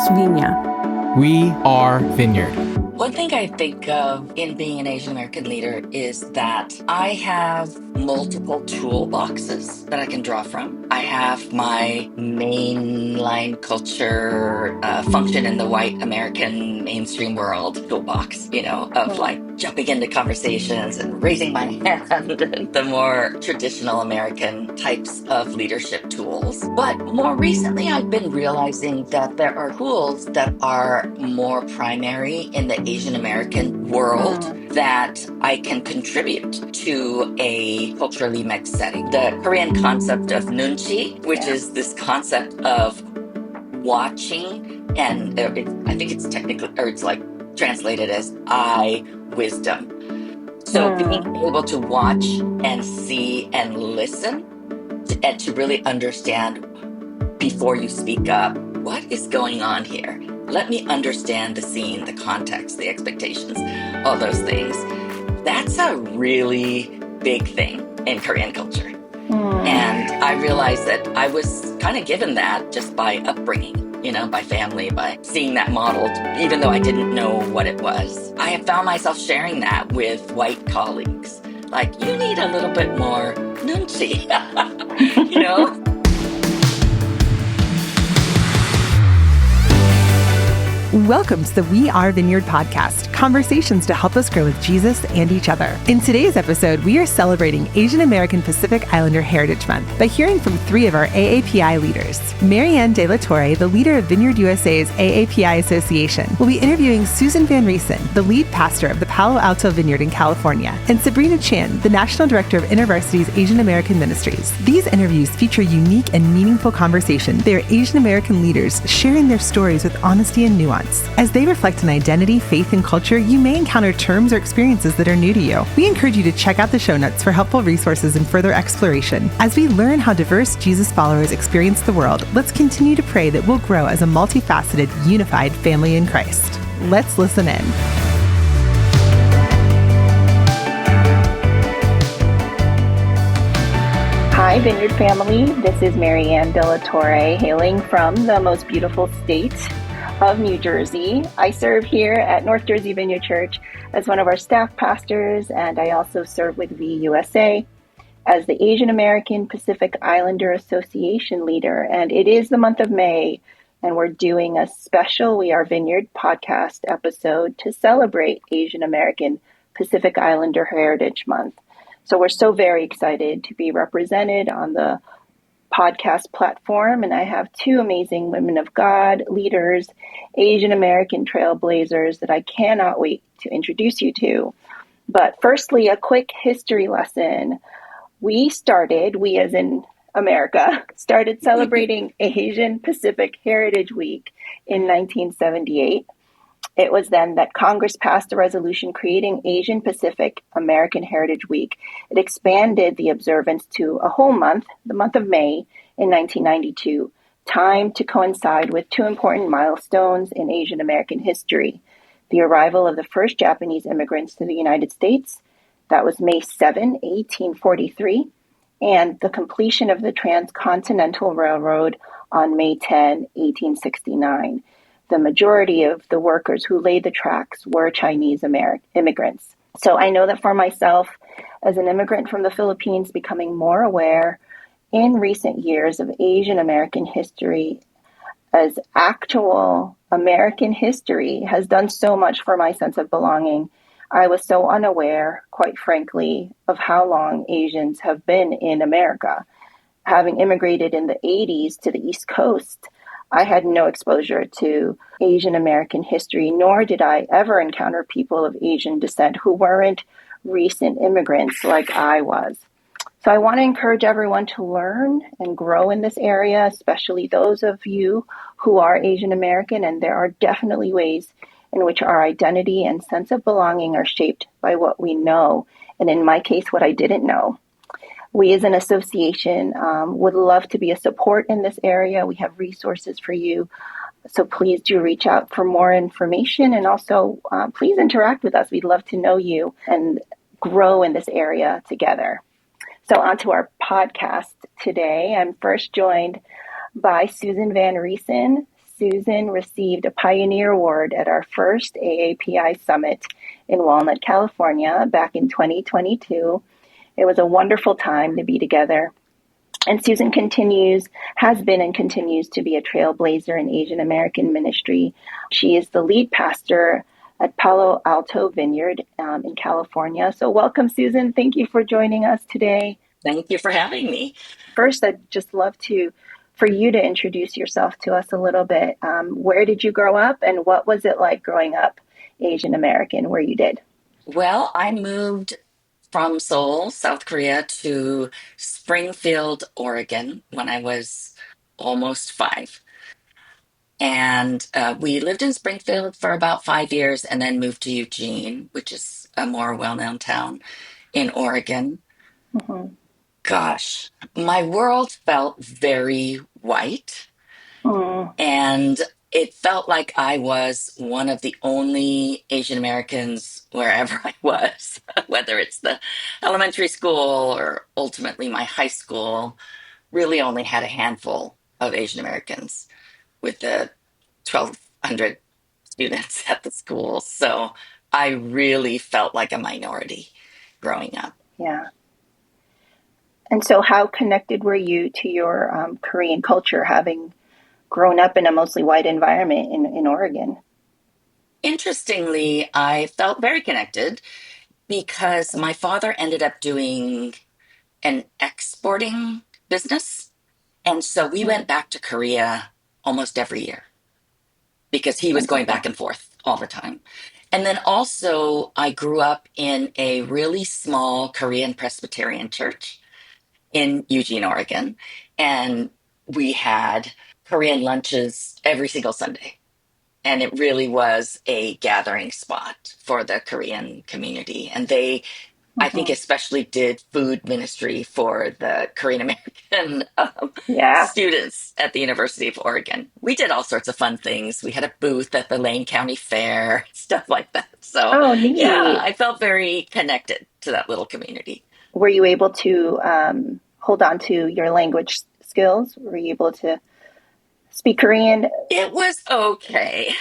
Somos Viña. We are Vineyard. One thing I think of in being an Asian American leader is that I have multiple toolboxes that I can draw from. I have my mainline culture function in the white American mainstream world toolbox, of like jumping into conversations and raising my hand, the more traditional American types of leadership tools. But more recently, I've been realizing that there are tools that are more primary in the Asian American world that I can contribute to a culturally mixed setting. The Korean concept of nunchi, which is this concept of watching, and I think it's technically, or it's like translated as eye wisdom. So being able to watch and see and listen and to really understand before you speak up, what is going on here? Let me understand the scene, the context, the expectations, all those things. That's a really big thing in Korean culture. And I realized that I was kind of given that just by upbringing, by family, by seeing that modeled, even though I didn't know what it was. I have found myself sharing that with white colleagues. Like, you need a little bit more nunchi, Welcome to the We Are Vineyard podcast, conversations to help us grow with Jesus and each other. In today's episode, we are celebrating Asian American Pacific Islander Heritage Month by hearing from three of our AAPI leaders. Marianne De La Torre, the leader of Vineyard USA's AAPI Association, will be interviewing Susan Van Riesen, the lead pastor of the Palo Alto Vineyard in California, and Sabrina Chan, the National Director of InterVarsity's Asian American Ministries. These interviews feature unique and meaningful conversation. They are Asian American leaders sharing their stories with honesty and nuance. As they reflect an identity, faith, and culture, you may encounter terms or experiences that are new to you. We encourage you to check out the show notes for helpful resources and further exploration. As we learn how diverse Jesus followers experience the world, let's continue to pray that we'll grow as a multifaceted, unified family in Christ. Let's listen in. Hi, Vineyard family. This is Marianne De La Torre, hailing from the most beautiful state of New Jersey. I serve here at North Jersey Vineyard Church as one of our staff pastors, and I also serve with VUSA as the Asian American Pacific Islander Association leader. And it is the month of May, and we're doing a special We Are Vineyard podcast episode to celebrate Asian American Pacific Islander Heritage Month. So we're so very excited to be represented on the podcast platform, and I have two amazing women of God, leaders, Asian American trailblazers that I cannot wait to introduce you to. But firstly, a quick history lesson. We as in America, started celebrating Asian Pacific Heritage Week in 1978. It was then that Congress passed a resolution creating Asian Pacific American Heritage Week. It expanded the observance to a whole month, the month of May in 1992, timed to coincide with two important milestones in Asian American history: the arrival of the first Japanese immigrants to the United States, that was May 7, 1843, and the completion of the Transcontinental Railroad on May 10, 1869. The majority of the workers who laid the tracks were Chinese immigrants. So I know that for myself, as an immigrant from the Philippines, becoming more aware in recent years of Asian American history as actual American history has done so much for my sense of belonging. I was so unaware, quite frankly, of how long Asians have been in America. Having immigrated in the 80s to the East Coast, I had no exposure to Asian American history, nor did I ever encounter people of Asian descent who weren't recent immigrants like I was. So I want to encourage everyone to learn and grow in this area, especially those of you who are Asian American, and there are definitely ways in which our identity and sense of belonging are shaped by what we know, and in my case, what I didn't know. We as an association would love to be a support in this area. We have resources for you. So please do reach out for more information, and also please interact with us. We'd love to know you and grow in this area together. So on to our podcast today. I'm first joined by Susan Van Riesen. Susan received a Pioneer Award at our first AAPI Summit in Walnut, California, back in 2022. It was a wonderful time to be together. And Susan has been and continues to be a trailblazer in Asian American ministry. She is the lead pastor at Palo Alto Vineyard in California. So welcome, Susan. Thank you for joining us today. Thank you for having me. First, I'd just love for you to introduce yourself to us a little bit. Where did you grow up, and what was it like growing up Asian American where you did? Well, I moved from Seoul, South Korea, to Springfield, Oregon when I was almost 5. And we lived in Springfield for about 5 years and then moved to Eugene, which is a more well known town in Oregon. Mm-hmm. Gosh, my world felt very white. Mm, And it felt like I was one of the only Asian Americans wherever I was, whether it's the elementary school or ultimately my high school, really only had a handful of Asian Americans with the 1,200 students at the school. So I really felt like a minority growing up. yeah. And so, how connected were you to your Korean culture, having grown up in a mostly white environment in Oregon? Interestingly, I felt very connected because my father ended up doing an exporting business. And so we Mm, went back to Korea almost every year because he was going wonderful. back and forth all the time. And then also, I grew up in a really small Korean Presbyterian church in Eugene, Oregon. And we had Korean lunches every single Sunday. And it really was a gathering spot for the Korean community. And they, I think, Hmm. especially did food ministry for the Korean American Yeah. students at the University of Oregon. We did all sorts of fun things. We had a booth at the Lane County Fair, stuff like that. So, Oh, yeah, neat. I felt very connected to that little community. Were you able to hold on to your language skills? Were you able to speak Korean? It was okay.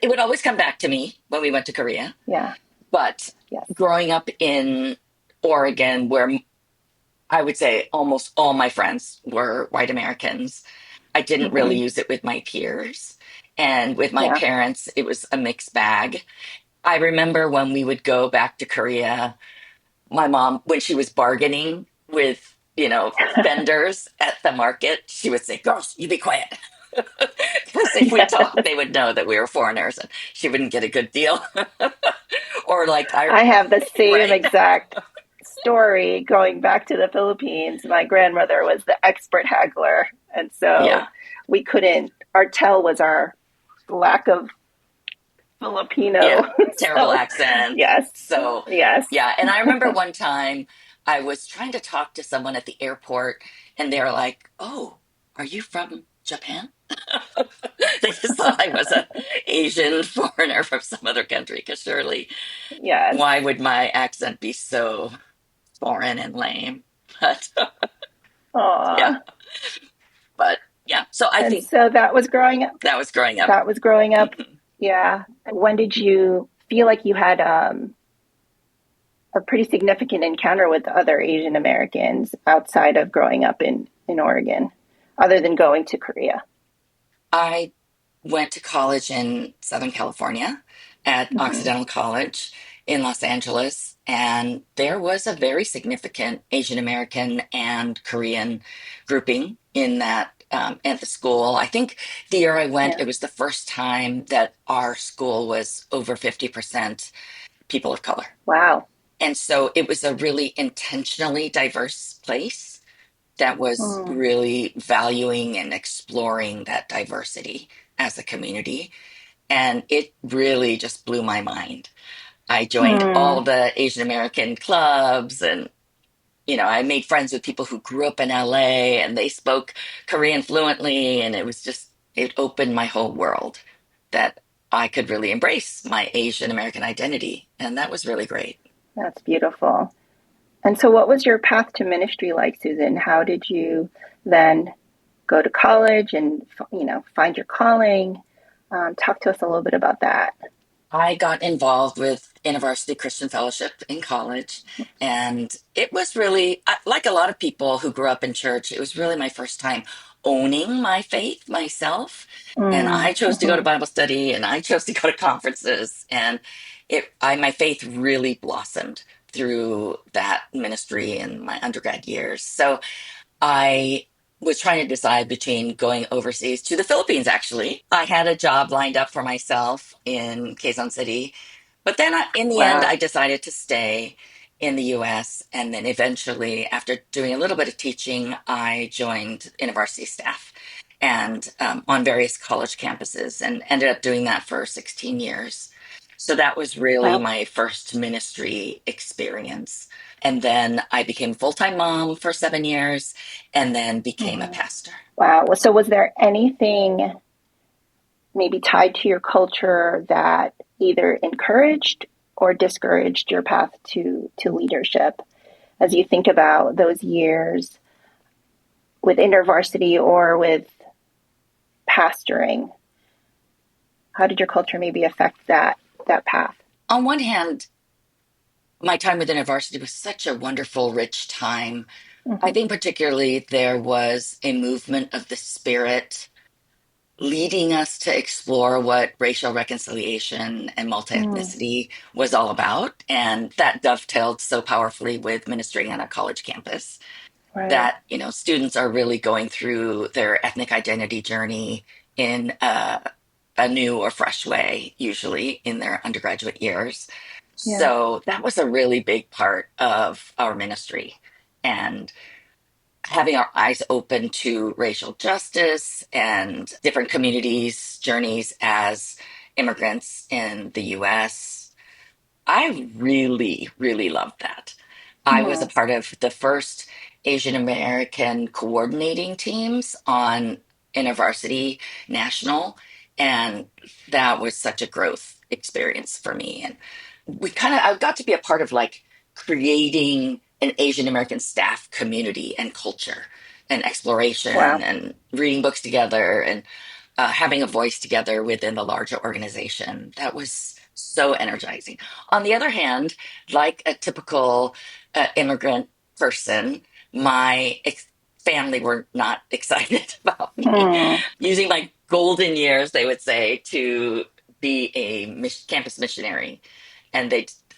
It would always come back to me when we went to Korea. Yeah. But Yes. growing up in Oregon, where I would say almost all my friends were white Americans, I didn't really Hmm. use it with my peers. And with my Yeah. parents, it was a mixed bag. I remember when we would go back to Korea, my mom, when she was bargaining with, vendors at the market, she would say, "Girls, you be quiet." Because if we Yes. talked, they would know that we were foreigners and she wouldn't get a good deal. Or like I have the same right. exact story going back to the Philippines. My grandmother was the expert haggler. And so Yeah. our tell was our lack of Yeah. Filipino. Terrible So, accent. yes, So, yes. yeah. And I remember one time I was trying to talk to someone at the airport and they were like, "Oh, are you from Japan?" They just thought I was an Asian foreigner from some other country because surely Yes. why would my accent be so foreign and lame? But yeah, Aw. but yeah. So I And think so that was growing up. that was growing up. That was growing up. Mhm. Yeah. When did you feel like you had a pretty significant encounter with other Asian Americans outside of growing up in Oregon, other than going to Korea? I went to college in Southern California at Hmm. Occidental College in Los Angeles, and there was a very significant Asian American and Korean grouping in that at the school. I think the year I went, Yeah. it was the first time that our school was over 50% people of color. Wow. And so it was a really intentionally diverse place that was Mm. really valuing and exploring that diversity as a community. And it really just blew my mind. I joined all Mm. the Asian American clubs and, I made friends with people who grew up in LA and they spoke Korean fluently. And it opened my whole world that I could really embrace my Asian American identity. And that was really great. That's beautiful. And so, what was your path to ministry like, Susan? How did you then go to college and, find your calling. Talk to us a little bit about that. I got involved with InterVarsity Christian Fellowship in college, and it was really, like a lot of people who grew up in church, it was really my first time owning my faith myself. And I chose to go to Mm-hmm. Bible study, and I chose to go to conferences, and my faith really blossomed through that ministry in my undergrad years. So I was trying to decide between going overseas to the Philippines, actually. I had a job lined up for myself in Quezon City, but then in the end, Wow. I decided to stay in the US. And then eventually, after doing a little bit of teaching, I joined university staff and on various college campuses and ended up doing that for 16 years. So that was really Wow. my first ministry experience. And then I became a full-time mom for 7 years and then became a Mm-hmm. pastor. Wow. So was there anything maybe tied to your culture that either encouraged or discouraged your path to leadership as you think about those years with InterVarsity or with pastoring? How did your culture maybe affect that path? On one hand, my time with InterVarsity was such a wonderful, rich time. I Mm-hmm. think particularly there was a movement of the Spirit leading us to explore what racial reconciliation and Mm, multi-ethnicity was all about. And that dovetailed so powerfully with ministering on a college campus right. that, students are really going through their ethnic identity journey in a new or fresh way, usually in their undergraduate years. Yeah. So that was a really big part of our ministry. And having our eyes open to racial justice and different communities' journeys as immigrants in the US. I really, really loved that. I was a Mm, part of the first Asian American coordinating teams on InterVarsity National, and that was such a growth experience for me. And I got to be a part of like creating an Asian American staff community and culture and exploration wow. and reading books together and having a voice together within the larger organization. That was so energizing. On the other hand, like a typical immigrant person, my family were not excited about me Mm, using my golden years, they would say, to be a campus missionary. And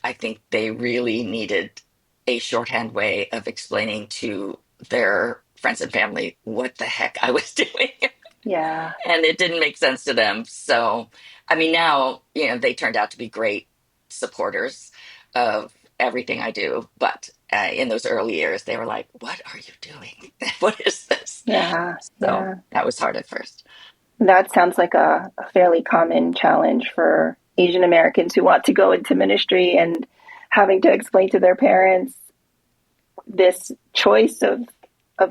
I think they really needed a shorthand way of explaining to their friends and family what the heck I was doing. yeah. And it didn't make sense to them. So, I mean, now, they turned out to be great supporters of everything I do. But in those early years, they were like, what are you doing? What is this? Yeah. So Yeah. that was hard at first. That sounds like a fairly common challenge for Asian Americans who want to go into ministry and having to explain to their parents this choice of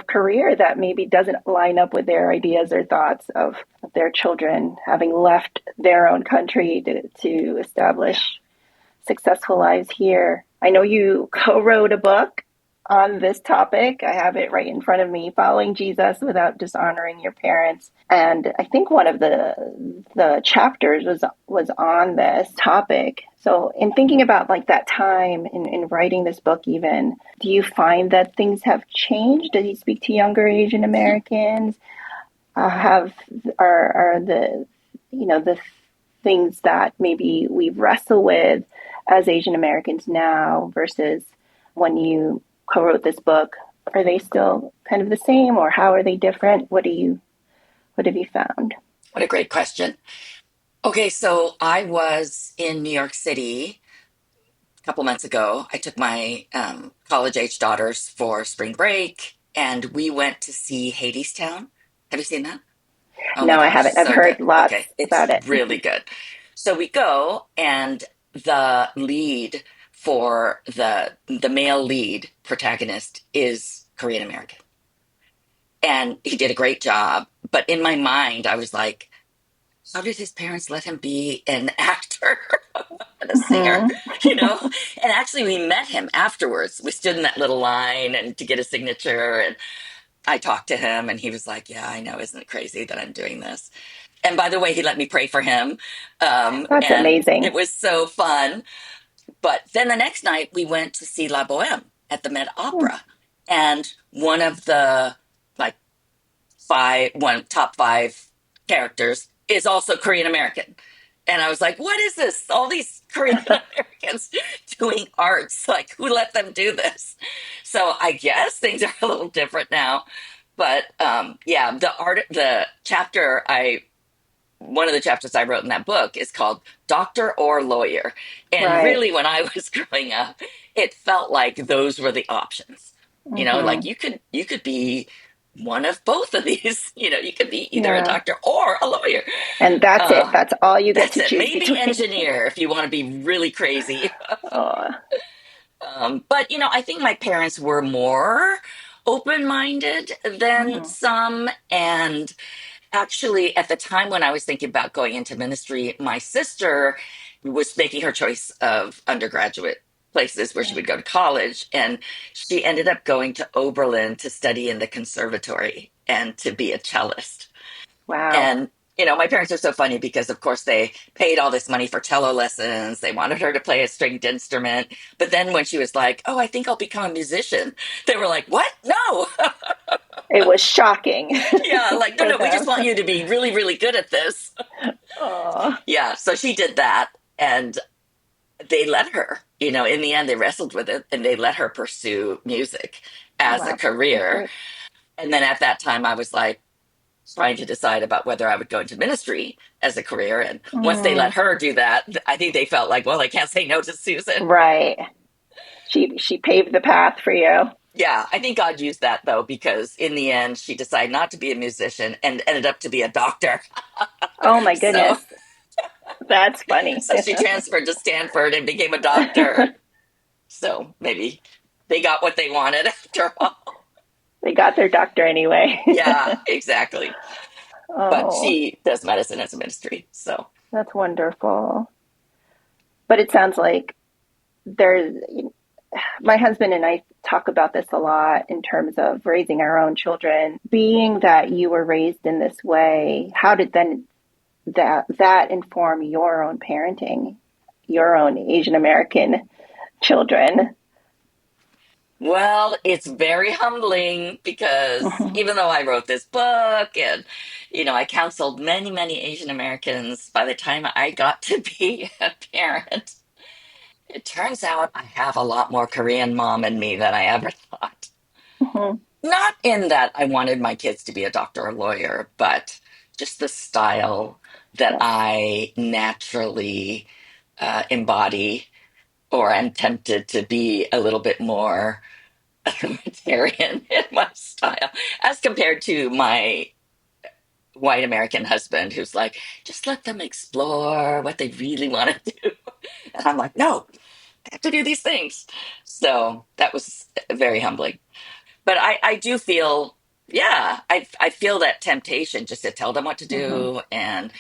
career that maybe doesn't line up with their ideas or thoughts of their children having left their own country to establish successful lives here. I know you co-wrote a book on this topic. I have it right in front of me, Following Jesus Without Dishonoring Your Parents. And I think one of the chapters was on this topic. So in thinking about like that time in writing this book even, do you find that things have changed? Does he speak to younger Asian Americans? Have are the the things that maybe we wrestle with as Asian Americans now versus when you co-wrote this book? Are they still kind of the same, or how are they different? What have you found? What a great question. Okay, so I was in New York City a couple months ago. I took my college age daughters for spring break, and we went to see Hadestown. Have you seen that? Oh my No, I gosh, haven't. I've so good. heard lots Okay, it's about it. really good. So we go, and the lead for the male lead protagonist is Korean American, and he did a great job. But in my mind, I was like, how did his parents let him be an actor and a singer? Hmm. You know? And actually, we met him afterwards. We stood in that little line and to get a signature, I talked to him and he was like, yeah, I know. Isn't it crazy that I'm doing this? And by the way, he let me pray for him. That's And it amazing. was so fun. But then the next night we went to see La Boheme at the Met Hmm. Opera. And one of the like top five characters is also Korean American. And I was like, what is this? All these Korean Americans doing arts. Like, who let them do this? So I guess things are a little different now. But yeah, one of the chapters I wrote in that book is called Doctor or Lawyer. And Right. really, when I was growing up, it felt like those were the options. Like Hmm. you could be one of both of these. You could be either a Yeah. doctor or a lawyer. And that's it. Uh, That's all you get that's to it. choose Maybe between. engineer if you want to be really crazy. Oh. But I think my parents were more open-minded than Hmm. some, and actually, at the time when I was thinking about going into ministry, my sister was making her choice of undergraduate places where she Yeah. would go to college. And she ended up going to Oberlin to study in the conservatory and to be a cellist. Wow. And, my parents are so funny because, of course, they paid all this money for cello lessons. They wanted her to play a stringed instrument. But then when she was like, oh, I think I'll become a musician, they were like, what? No. It was shocking Yeah, like, no, for no, we just them. want you to be really, really good at this. Oh. Yeah, so she did that, and they let her. In the end, they wrestled with it, and they let her pursue music as a Wow. That's career. great. And then at that time, I was like trying to decide about whether I would go into ministry as a career. And once they let Mm, her do that, I think they felt like, well, I can't say no to Susan. right. She paved the path for you. Yeah, I think God used that though, because in the end, she decided not to be a musician and ended up to be a doctor. Oh my So, goodness. That's funny. so she transferred to Stanford and became a doctor. So maybe they got what they wanted after all. They got their doctor anyway. Yeah, exactly. But Oh, she does medicine as a ministry. So, that's wonderful. But it sounds like there's my husband and I talk about this a lot in terms of raising our own children. Being that you were raised in this way, how did then that inform your own parenting, your own Asian American children? well, it's very humbling because Hmm. even though I wrote this book and, I counseled many, many Asian Americans, by the time I got to be a parent, it turns out I have a lot more Korean mom in me than I ever thought. Hmm. Not in that I wanted my kids to be a doctor or lawyer, but just the style that Yes. I naturally embody, or am tempted to be a little bit more authoritarian in my style as compared to my white American husband, who's like, just let them explore what they really want to do. And I'm like, no, I have to do these things. So that was very humbling. But I do feel, yeah, I feel that temptation just to tell them what to Hmm. do and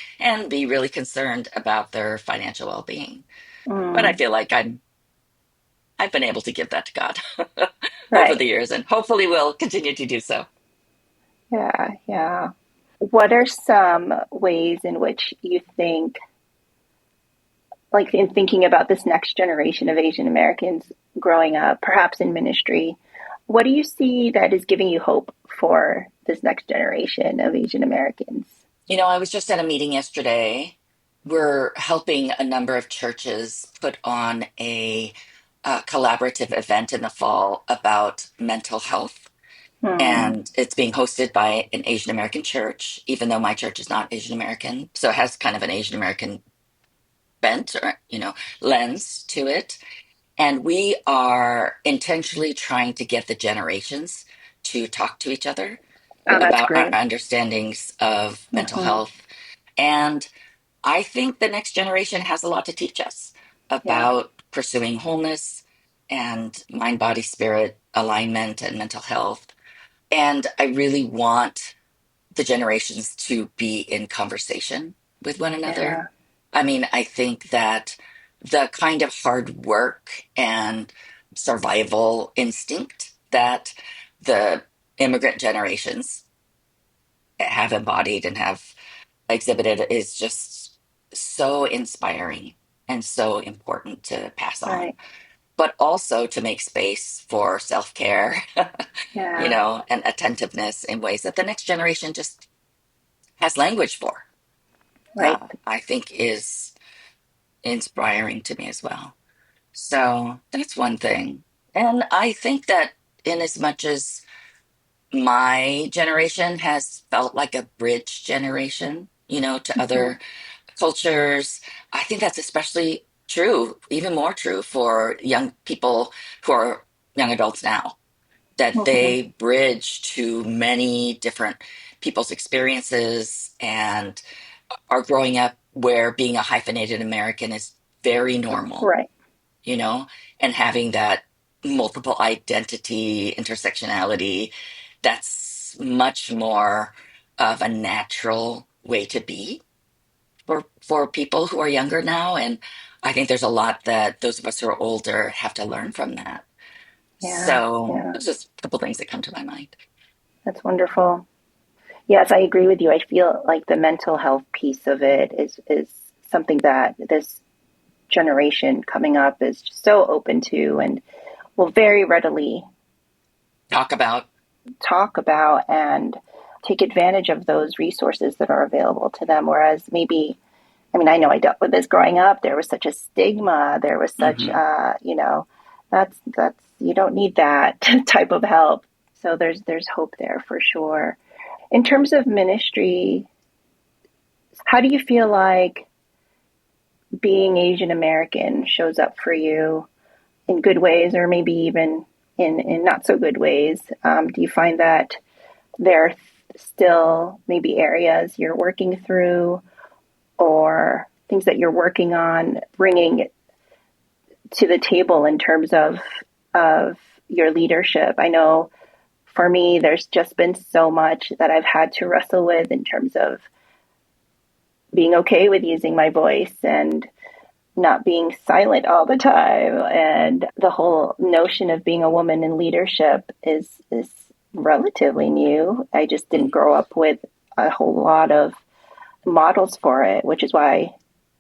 be really concerned about their financial well-being. But I Mm, feel like I've been able to give that to God over right. the years, and hopefully will continue to do so. Yeah. Yeah. What are some ways in which you think, like in thinking about this next generation of Asian Americans growing up, perhaps in ministry, what do you see that is giving you hope for this next generation of Asian Americans? I was just at a meeting yesterday. We're helping a number of churches put on a collaborative event in the fall about mental health. Hmm. And it's being hosted by an Asian American church, even though my church is not Asian American. So it has kind of an Asian American bent or, lens to it. And we are intentionally trying to get the generations to talk to each other Oh, that's about our great. understandings of mental Hmm. health. And I think the next generation has a lot to teach us Yeah. about pursuing wholeness and mind, body, spirit alignment and mental health. And I really want the generations to be in conversation with one another. Yeah. I mean, I think that the kind of hard work and survival instinct that the immigrant generations have embodied and have exhibited is just so inspiring and so important to pass on, Right. but also to make space for self care, Yeah. and attentiveness in ways that the next generation just has language for, Right. I think is inspiring to me as well. So that's one thing. And I think that in as much as my generation has felt like a bridge generation, to Hmm. other cultures, I think that's especially true, even more true for young people who are young adults now, that Hmm. they bridge to many different people's experiences and are growing up where being a hyphenated American is very normal, Right. you know, and having that multiple identity intersectionality, that's much more of a natural way to be for people who are younger now. And I think there's a lot that those of us who are older have to learn from that. Yeah. So Yeah. those are just a couple things that come to my mind. That's wonderful. Yes, I agree with you. I feel like the mental health piece of it is something that this generation coming up is just so open to and will very readily Talk about. talk about and take advantage of those resources that are available to them. Whereas maybe, I mean, I know I dealt with this growing up. There was such a stigma. There was such, Hmm. that's you don't need that type of help. So there's hope there for sure. In terms of ministry, how do you feel like being Asian American shows up for you in good ways, or maybe even in not so good ways? Do you find that there are still maybe areas you're working through or things that you're working on bringing to the table in terms of your leadership? I know for me, there's just been so much that I've had to wrestle with in terms of being okay with using my voice and not being silent all the time. And the whole notion of being a woman in leadership is relatively new. I just didn't grow up with a whole lot of models for it, which is why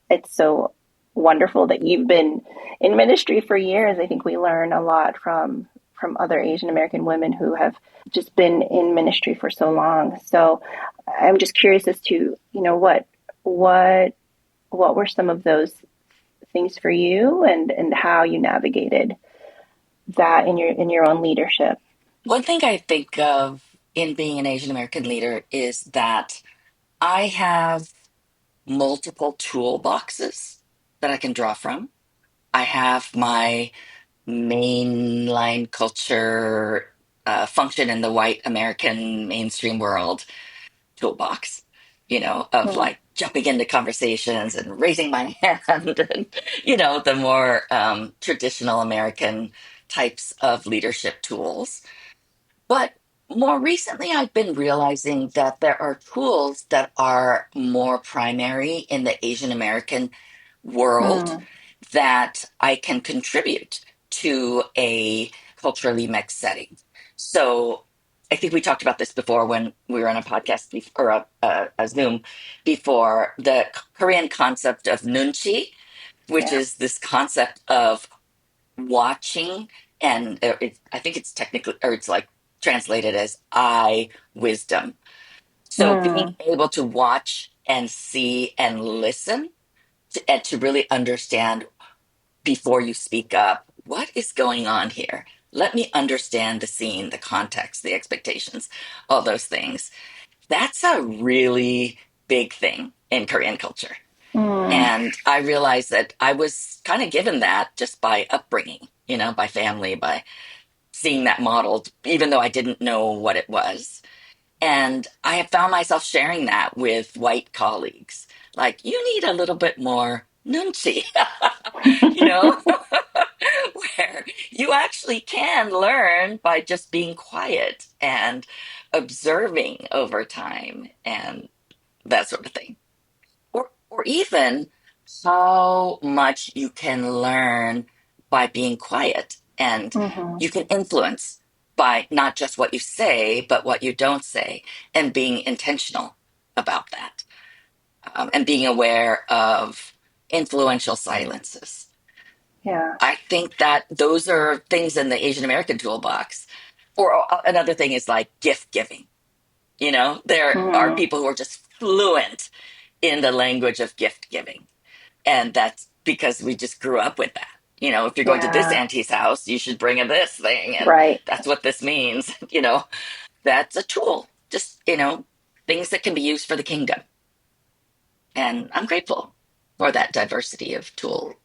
it's so wonderful that you've been in ministry for years. I think we learn a lot from other Asian American women who have just been in ministry for so long. So I'm just curious as to, what what were some of those things for you and how you navigated that in your own leadership. One thing I think of in being an Asian American leader is that I have multiple toolboxes that I can draw from. I have my mainline culture, function in the white American mainstream world toolbox, of Mm, like jumping into conversations and raising my hand and, the more traditional American types of leadership tools. But more recently, I've been realizing that there are tools that are more primary in the Asian American world mm, that I can contribute to a culturally mixed setting. So I think we talked about this before when we were on a podcast or a Zoom before, the Korean concept of nunchi, which yeah. is this concept of watching, and I think it's technically, or it's like translated as eye wisdom. So being Mm, able to watch and see and listen and to really understand before you speak up, what is going on here? Let me understand the scene, the context, the expectations, all those things. That's a really big thing in Korean culture. mm, And I realized that I was kind of given that just by upbringing, by family, by seeing that modeled, even though I didn't know what it was. And I have found myself sharing that with white colleagues. Like, you need a little bit more nunchi, you know, where you actually can learn by just being quiet and observing over time and that sort of thing. Or even how much you can learn by being quiet and mm-hmm. you can influence. by not just what you say, but what you don't say, and being intentional about that, and being aware of influential silences. Yeah. I think that those are things in the Asian American toolbox. Or another thing is like gift giving. There are Mm, people who are just fluent in the language of gift giving. And that's because we just grew up with that. If you're going to this yeah. auntie's house, you should bring her this thing. And Right. that's what this means. That's a tool. Just, things that can be used for the kingdom. And I'm grateful for that diversity of tool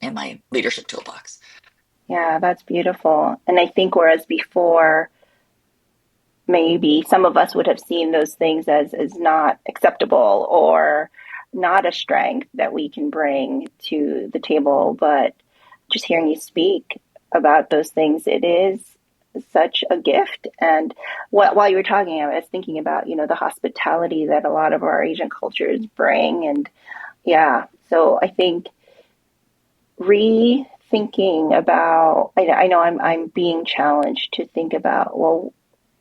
in my leadership toolbox. Yeah, that's beautiful. And I think whereas before, maybe some of us would have seen those things as not acceptable or not a strength that we can bring to the table. But just hearing you speak about those things, it is such a gift. And while you were talking, I was thinking about, the hospitality that a lot of our Asian cultures bring. And yeah, so I think rethinking about, I know I'm being challenged to think about, well,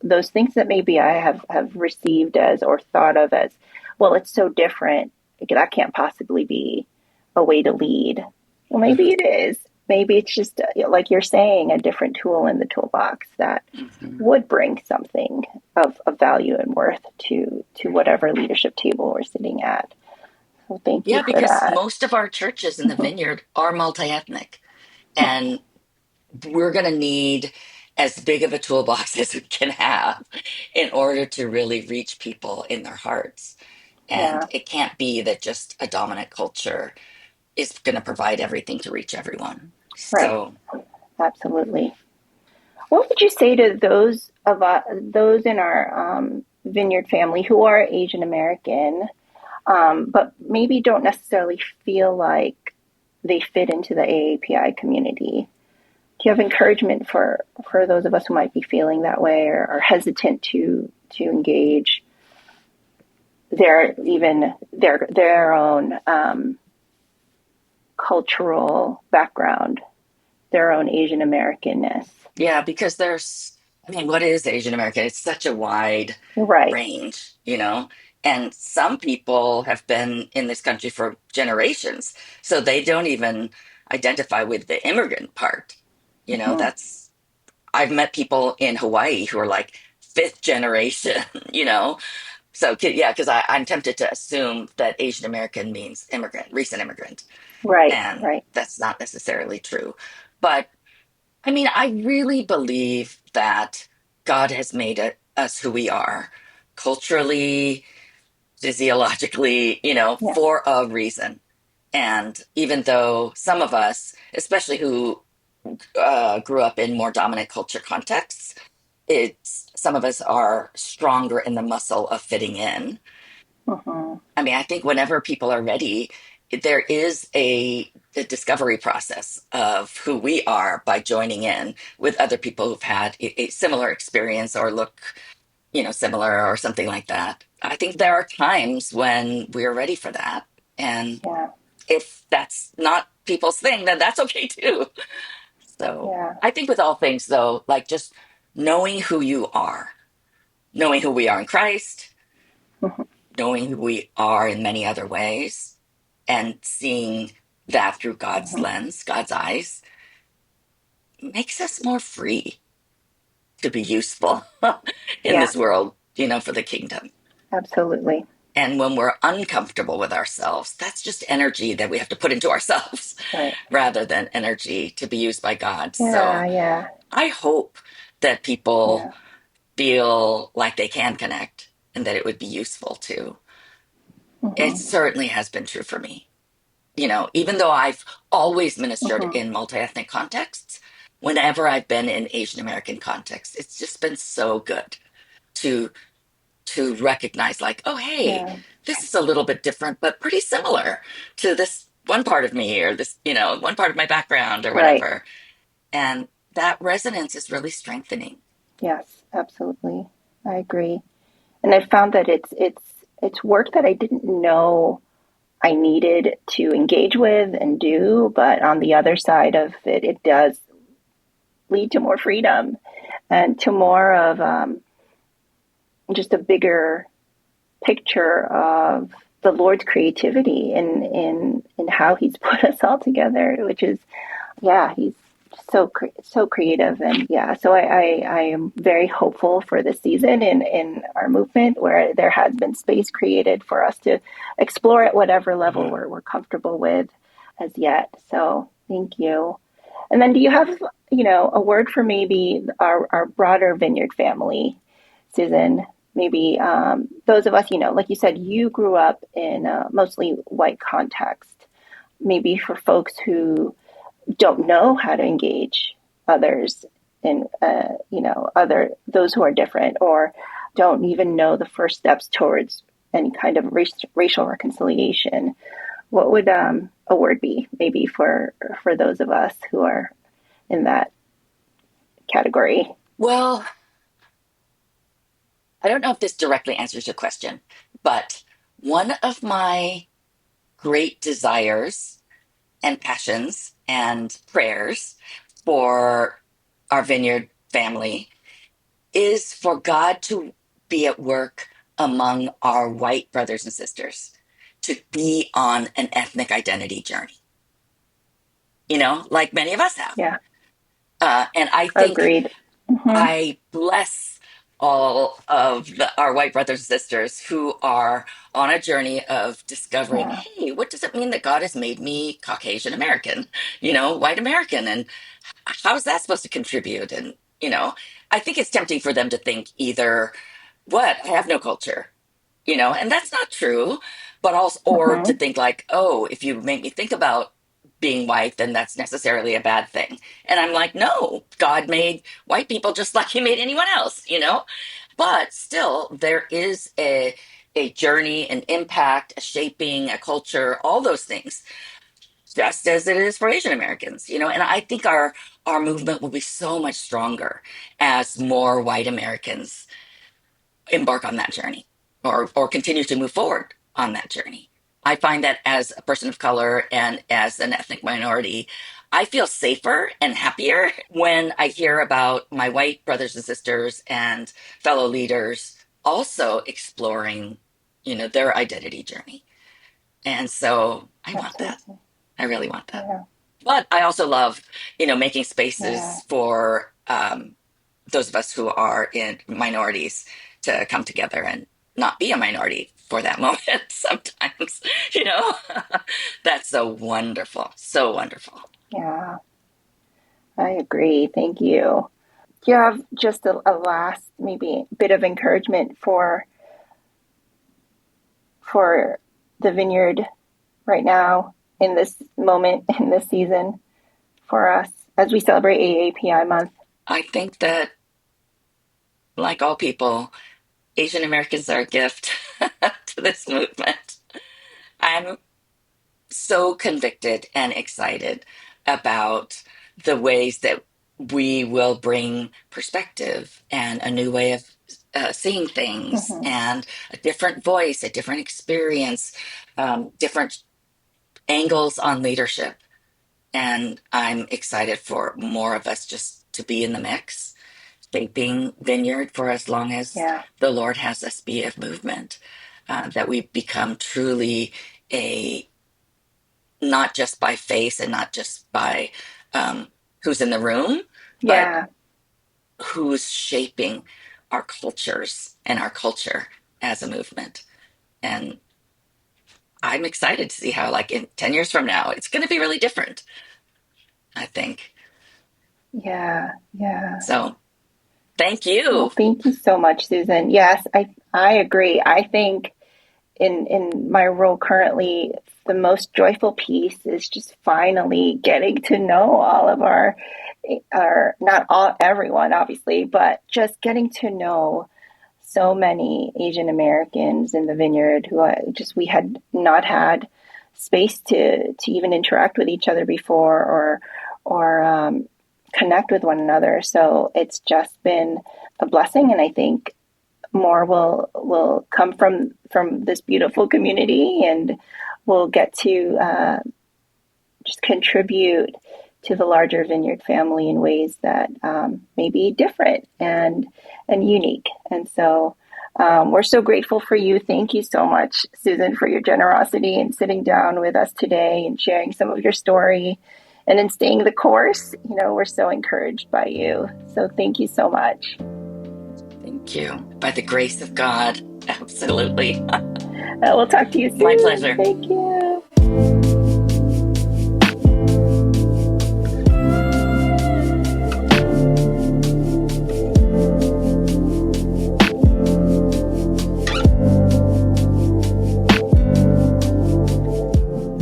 those things that maybe I have received as or thought of as, well, it's so different. That can't possibly be a way to lead. Well, maybe Mhm. it is. Maybe it's just, like you're saying, a different tool in the toolbox that Mhm. would bring something of value and worth to whatever leadership table we're sitting at. So thank you Yeah, for because that. most of our churches in the Mhm. vineyard are multi ethnic. And we're going to need as big of a toolbox as we can have in order to really reach people in their hearts. And Yeah, it can't be that just a dominant culture is going to provide everything to reach everyone. right. So, Absolutely. What would you say to those in our vineyard family who are Asian American, but maybe don't necessarily feel like they fit into the AAPI community? Do you have encouragement for those of us who might be feeling that way or are hesitant to engage their own cultural background, their own Asian Americanness? yeah, because what is Asian American? It's such a wide Right. range. And some people have been in this country for generations, so they don't even identify with the immigrant part. Hmm. I've met people in Hawaii who are like fifth generation, you know? So, yeah, because I'm tempted to assume that Asian American means immigrant, recent immigrant, Right. and Right. that's not necessarily true. But I really believe that God has made us who we are culturally, physiologically, Yeah. for a reason. And even though some of us, especially who grew up in more dominant culture contexts, some of us are stronger in the muscle of fitting in. Hmm. I think whenever people are ready, there is a discovery process of who we are by joining in with other people who've had a similar experience or look, similar or something like that. I think there are times when we're ready for that. And Yeah. if that's not people's thing, then that's okay too. So Yeah. I think with all things, though, like just knowing who you are, knowing who we are in Christ, Mhm. knowing who we are in many other ways, and seeing that through God's Mhm. lens, God's eyes, makes us more free to be useful in Yeah. this world, for the kingdom. Absolutely. And when we're uncomfortable with ourselves, that's just energy that we have to put into ourselves Right. rather than energy to be used by God. Yeah. So Yeah. I hope that people Yeah. feel like they can connect and that it would be useful too. It Hmm. certainly has been true for me. Even though I've always ministered Hmm. in multi ethnic contexts, whenever I've been in Asian American contexts, it's just been so good to recognize, like, oh hey, Yeah. this is a little bit different, but pretty similar to this one part of me or this, one part of my background or Right. whatever. And that resonance is really strengthening. Yes. Absolutely. I agree. And I found that it's work that I didn't know I needed to engage with and do, but on the other side of it, it does lead to more freedom and to more of just a bigger picture of the Lord's creativity in how He's put us all together, which is, He's so creative. And so I am very hopeful for this season in our movement, where there has been space created for us to explore at whatever level we're comfortable with as yet. So thank you. And then do you have, a word for maybe our broader Vineyard family, Susan? Maybe those of us, like you said, you grew up in a mostly white context. Maybe for folks who don't know how to engage others in, those who are different, or don't even know the first steps towards any kind of racial reconciliation. What would a word be maybe for those of us who are in that category? Well, I don't know if this directly answers your question, but one of my great desires and passions and prayers for our Vineyard family is for God to be at work among our white brothers and sisters, to be on an ethnic identity journey, like many of us have. Yeah. And I think Agreed. I bless all of our white brothers and sisters who are on a journey of discovering, Yeah. hey, what does it mean that God has made me Caucasian American, white American? And how is that supposed to contribute? And, I think it's tempting for them to think either, what, I have no culture, and that's not true, but also, or to think like, oh, if you make me think about being white, then that's necessarily a bad thing. And I'm like, no, God made white people just like He made anyone else, But still, there is a journey, an impact, a shaping, a culture, all those things, just as it is for Asian Americans, And I think our movement will be so much stronger as more white Americans embark on that journey, or continue to move forward on that journey. I find that as a person of color and as an ethnic minority, I feel safer and happier when I hear about my white brothers and sisters and fellow leaders also exploring, their identity journey. And so I want that. Absolutely. I really want that. Yeah. But I also love, making spaces Yeah. for those of us who are in minorities to come together and not be a minority for that moment sometimes, That's so wonderful. So wonderful. Yeah. I agree. Thank you. Do you have just a last maybe bit of encouragement for the Vineyard right now, in this moment, in this season, for us as we celebrate AAPI month? I think that, like all people, Asian Americans are a gift to this movement. I'm so convicted and excited about the ways that we will bring perspective and a new way of seeing things, and a different voice, a different experience, different angles on leadership. And I'm excited for more of us just to be in the mix, shaping Vineyard for as long as the Lord has us be a movement, that we become truly not just by face and not just by who's in the room, but who's shaping our cultures and our culture as a movement. And I'm excited to see how, like, in 10 years from now, it's going to be really different, I think. Yeah. So thank you. Well, thank you so much, Susan. Yes, I agree. I think in my role currently, the most joyful piece is just finally getting to know all of our not all, everyone, obviously, but just getting to know so many Asian Americans in the Vineyard who we had not had space to even interact with each other before, or connect with one another. So it's just been a blessing, and I think more will come from this beautiful community, and we'll get to just contribute to the larger Vineyard family in ways that may be different and unique. And so we're so grateful for you. Thank you so much, Susan, for your generosity and sitting down with us today and sharing some of your story and in staying the course. We're so encouraged by you. So thank you so much. Thank you. By the grace of God, absolutely. We'll talk to you soon. My pleasure. Thank you.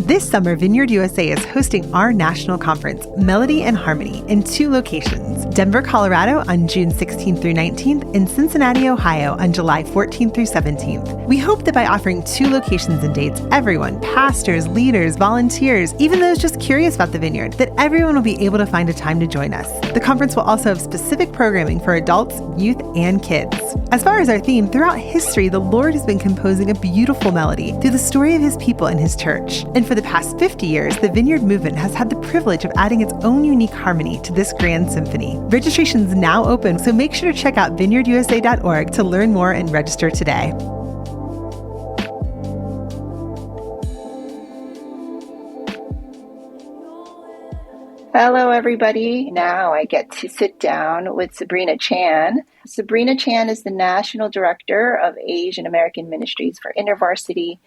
This summer, Vineyard USA is hosting our national conference, Melody and Harmony, in 2 locations, Denver, Colorado on June 16th through 19th, and Cincinnati, Ohio on July 14th through 17th. We hope that by offering 2 locations and dates, everyone, pastors, leaders, volunteers, even those just curious about the Vineyard, that everyone will be able to find a time to join us. The conference will also have specific programming for adults, youth, and kids. As far as our theme, throughout history, the Lord has been composing a beautiful melody through the story of his people and his church. And for the past 50 years, the Vineyard movement has had the privilege of adding its own unique harmony to this grand symphony. Registration's now open, so make sure to check out vineyardusa.org to learn more and register today. Hello, everybody. Now I get to sit down with Sabrina Chan. Sabrina Chan is the National Director of Asian American Ministries for InterVarsity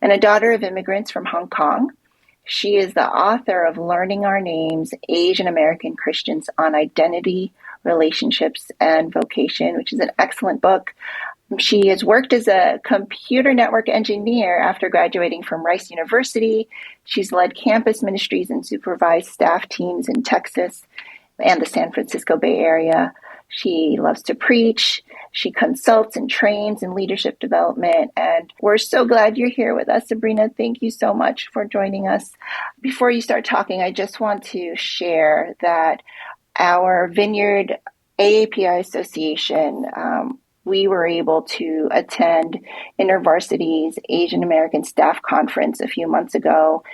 and a daughter of immigrants from Hong Kong. She is the author of Learning Our Names, Asian American Christians on Identity, Relationships, and Vocation, which is an excellent book. She has worked as a computer network engineer after graduating from Rice University. She's led campus ministries and supervised staff teams in Texas and the San Francisco Bay Area. She loves to preach. She consults and trains in leadership development. And we're so glad you're here with us, Sabrina. Thank you so much for joining us. Before you start talking, I just want to share that our Vineyard AAPI Association, we were able to attend InterVarsity's Asian American Staff Conference a few months ago,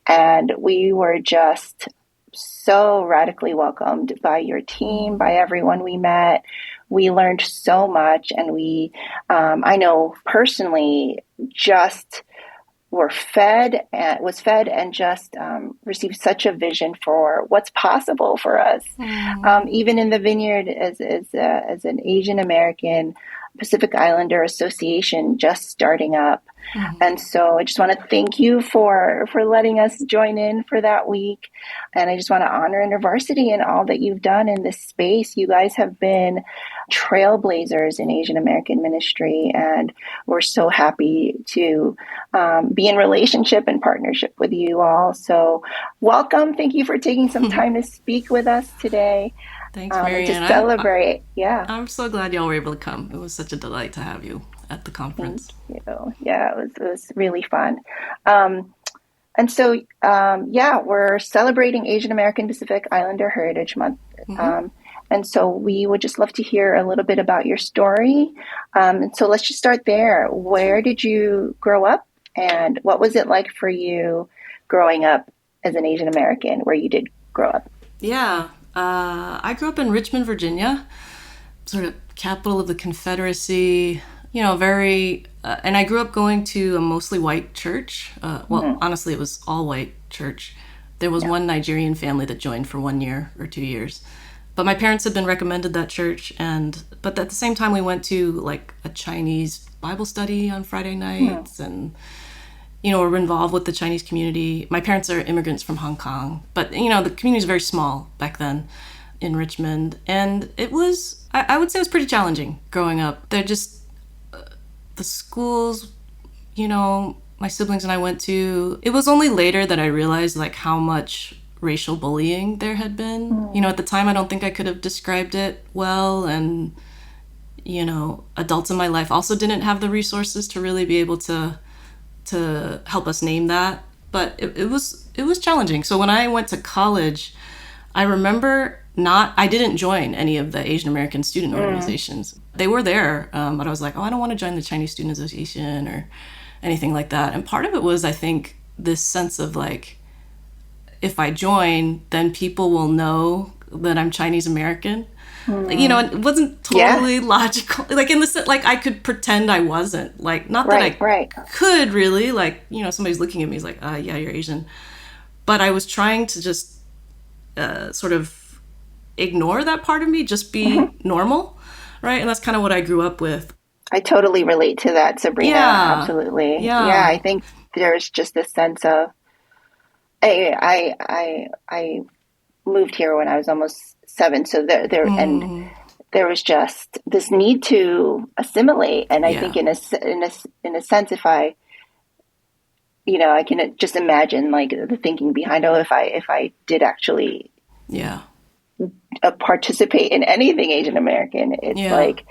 and we were just so radically welcomed by your team, by everyone we met. We learned so much, and we, I know personally, just was fed and just received such a vision for what's possible for us. Even in the Vineyard as an Asian American Pacific Islander Association just starting up. And so I just want to thank you for letting us join in for that week. And I just want to honor InterVarsity and all that you've done in this space. You guys have been trailblazers in Asian American ministry, and we're so happy to be in relationship and partnership with you all. So welcome. Thank you for taking some time to speak with us today. Thanks, Marianne. To celebrate. I'm so glad y'all were able to come. It was such a delight to have you at the conference. Thank you. Yeah, it was really fun. And so, we're celebrating Asian American Pacific Islander Heritage Month. And so we would just love to hear a little bit about your story. And so let's just start there. Where did you grow up, and what was it like for you growing up as an Asian American where you did grow up? Yeah. I grew up in Richmond, Virginia, sort of capital of the Confederacy, and I grew up going to a mostly white church. Honestly, it was all white church. There was one Nigerian family that joined for 1 year or 2 years. But my parents had been recommended that church, but at the same time we went to like a Chinese Bible study on Friday nights and were involved with the Chinese community. My parents are immigrants from Hong Kong, but, the community was very small back then in Richmond. And it was, I would say it was pretty challenging growing up. They're just, the schools, my siblings and I went to, it was only later that I realized like how much racial bullying there had been. At the time, I don't think I could have described it well. And, adults in my life also didn't have the resources to really be able to help us name that. But it was challenging. So when I went to college, I remember I didn't join any of the Asian American student organizations. They were there, but I was like, I don't want to join the Chinese Student Association or anything like that. And part of it was, I think, this sense of like, if I join, then people will know that I'm Chinese American. You know, it wasn't totally logical. Like in the like I could pretend I wasn't. Like not that I could really. Like, you know, somebody's looking at me, is like, yeah, you're Asian. But I was trying to just sort of ignore that part of me, just be normal, right? And that's kind of what I grew up with. I totally relate to that, Sabrina. Absolutely. Yeah, I think there's just a sense of I moved here when I was almost 7, so and there was just this need to assimilate, and I think in a sense, if I, you know, I can just imagine like the thinking behind, if I did actually participate in anything Asian American, it's like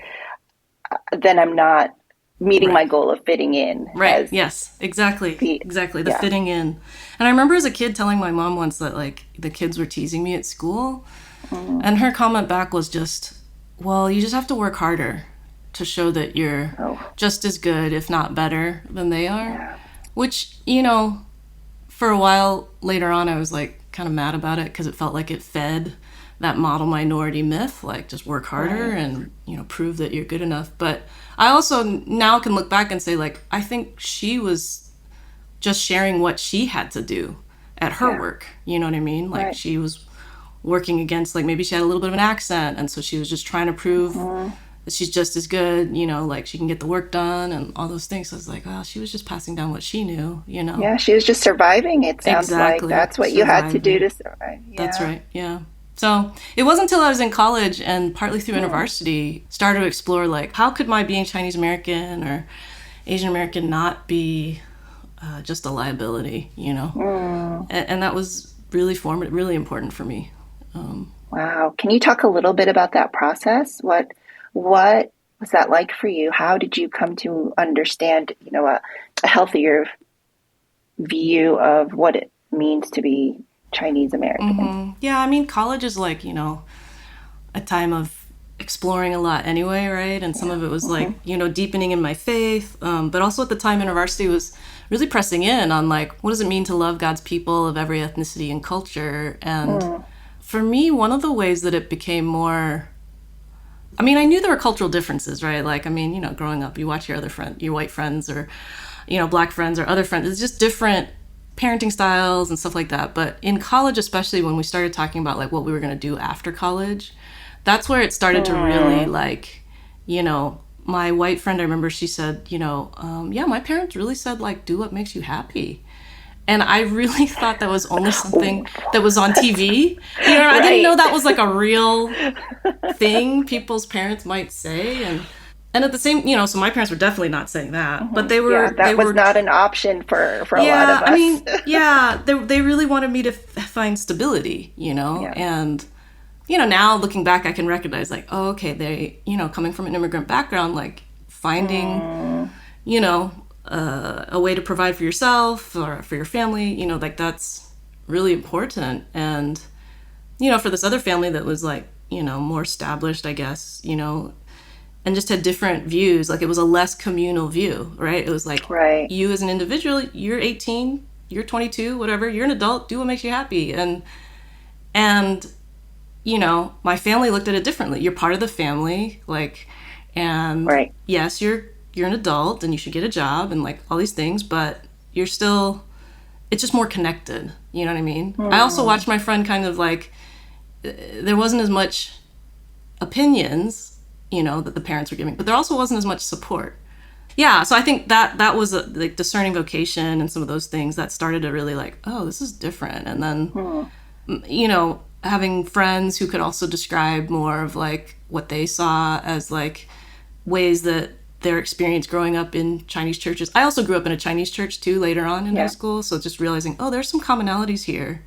then I'm not meeting my goal of fitting in. Right. Yes, exactly. The fitting in. And I remember as a kid telling my mom once that like the kids were teasing me at school, and her comment back was just, well, you just have to work harder to show that you're just as good, if not better, than they are. Yeah. Which, you know, for a while later on, I was like kind of mad about it because it felt like it fed that model minority myth, like just work harder and, you know, prove that you're good enough. But I also now can look back and say, like, I think she was just sharing what she had to do at her work. You know what I mean? Like she was working against, like, maybe she had a little bit of an accent, and so she was just trying to prove that she's just as good, you know, like she can get the work done and all those things. So I was like, oh, she was just passing down what she knew, you know? Yeah, she was just surviving, it sounds like. That's what you had to do to survive. Yeah. That's right, yeah. So it wasn't until I was in college and partly through university started to explore, like, how could my being Chinese American or Asian American not be just a liability, you know? And that was really formative, really important for me. Wow. Can you talk a little bit about that process? What was that like for you? How did you come to understand, you know, a healthier view of what it means to be Chinese American? Yeah, I mean, college is like, you know, a time of exploring a lot anyway, right? And some of it was like, you know, deepening in my faith. But also at the time, university was really pressing in on like, what does it mean to love God's people of every ethnicity and culture? And for me, one of the ways that it became more, I mean, I knew there were cultural differences, right? Like, I mean, you know, growing up, you watch your white friends or, you know, black friends or other friends. It's just different parenting styles and stuff like that. But in college, especially when we started talking about like what we were going to do after college, that's where it started to really like, you know, my white friend, I remember she said, you know, yeah, my parents really said like, do what makes you happy. And I really thought that was only something that was on TV. You know, I didn't know that was like a real thing people's parents might say. And at the same, you know, so my parents were definitely not saying that, but they were. That was not an option for a lot of us. I mean, yeah, they really wanted me to find stability, you know, and, you know, now looking back, I can recognize like, oh, okay, they, you know, coming from an immigrant background, like finding, you know, a way to provide for yourself or for your family, you know, like that's really important. And, you know, for this other family that was like, you know, more established, I guess, you know, and just had different views, like it was a less communal view, right? It was like, you as an individual, you're 18, you're 22, whatever, you're an adult, do what makes you happy. And, you know, my family looked at it differently. You're part of the family, like, and yes, you're an adult and you should get a job and like all these things, but you're still, it's just more connected. You know what I mean? I also watched my friend kind of like, there wasn't as much opinions, you know, that the parents were giving, but there also wasn't as much support. Yeah. So I think that was a like discerning vocation and some of those things that started to really like, oh, this is different. And then, you know, having friends who could also describe more of like what they saw as like ways that their experience growing up in Chinese churches. I also grew up in a Chinese church too later on in high school. So just realizing, oh, there's some commonalities here.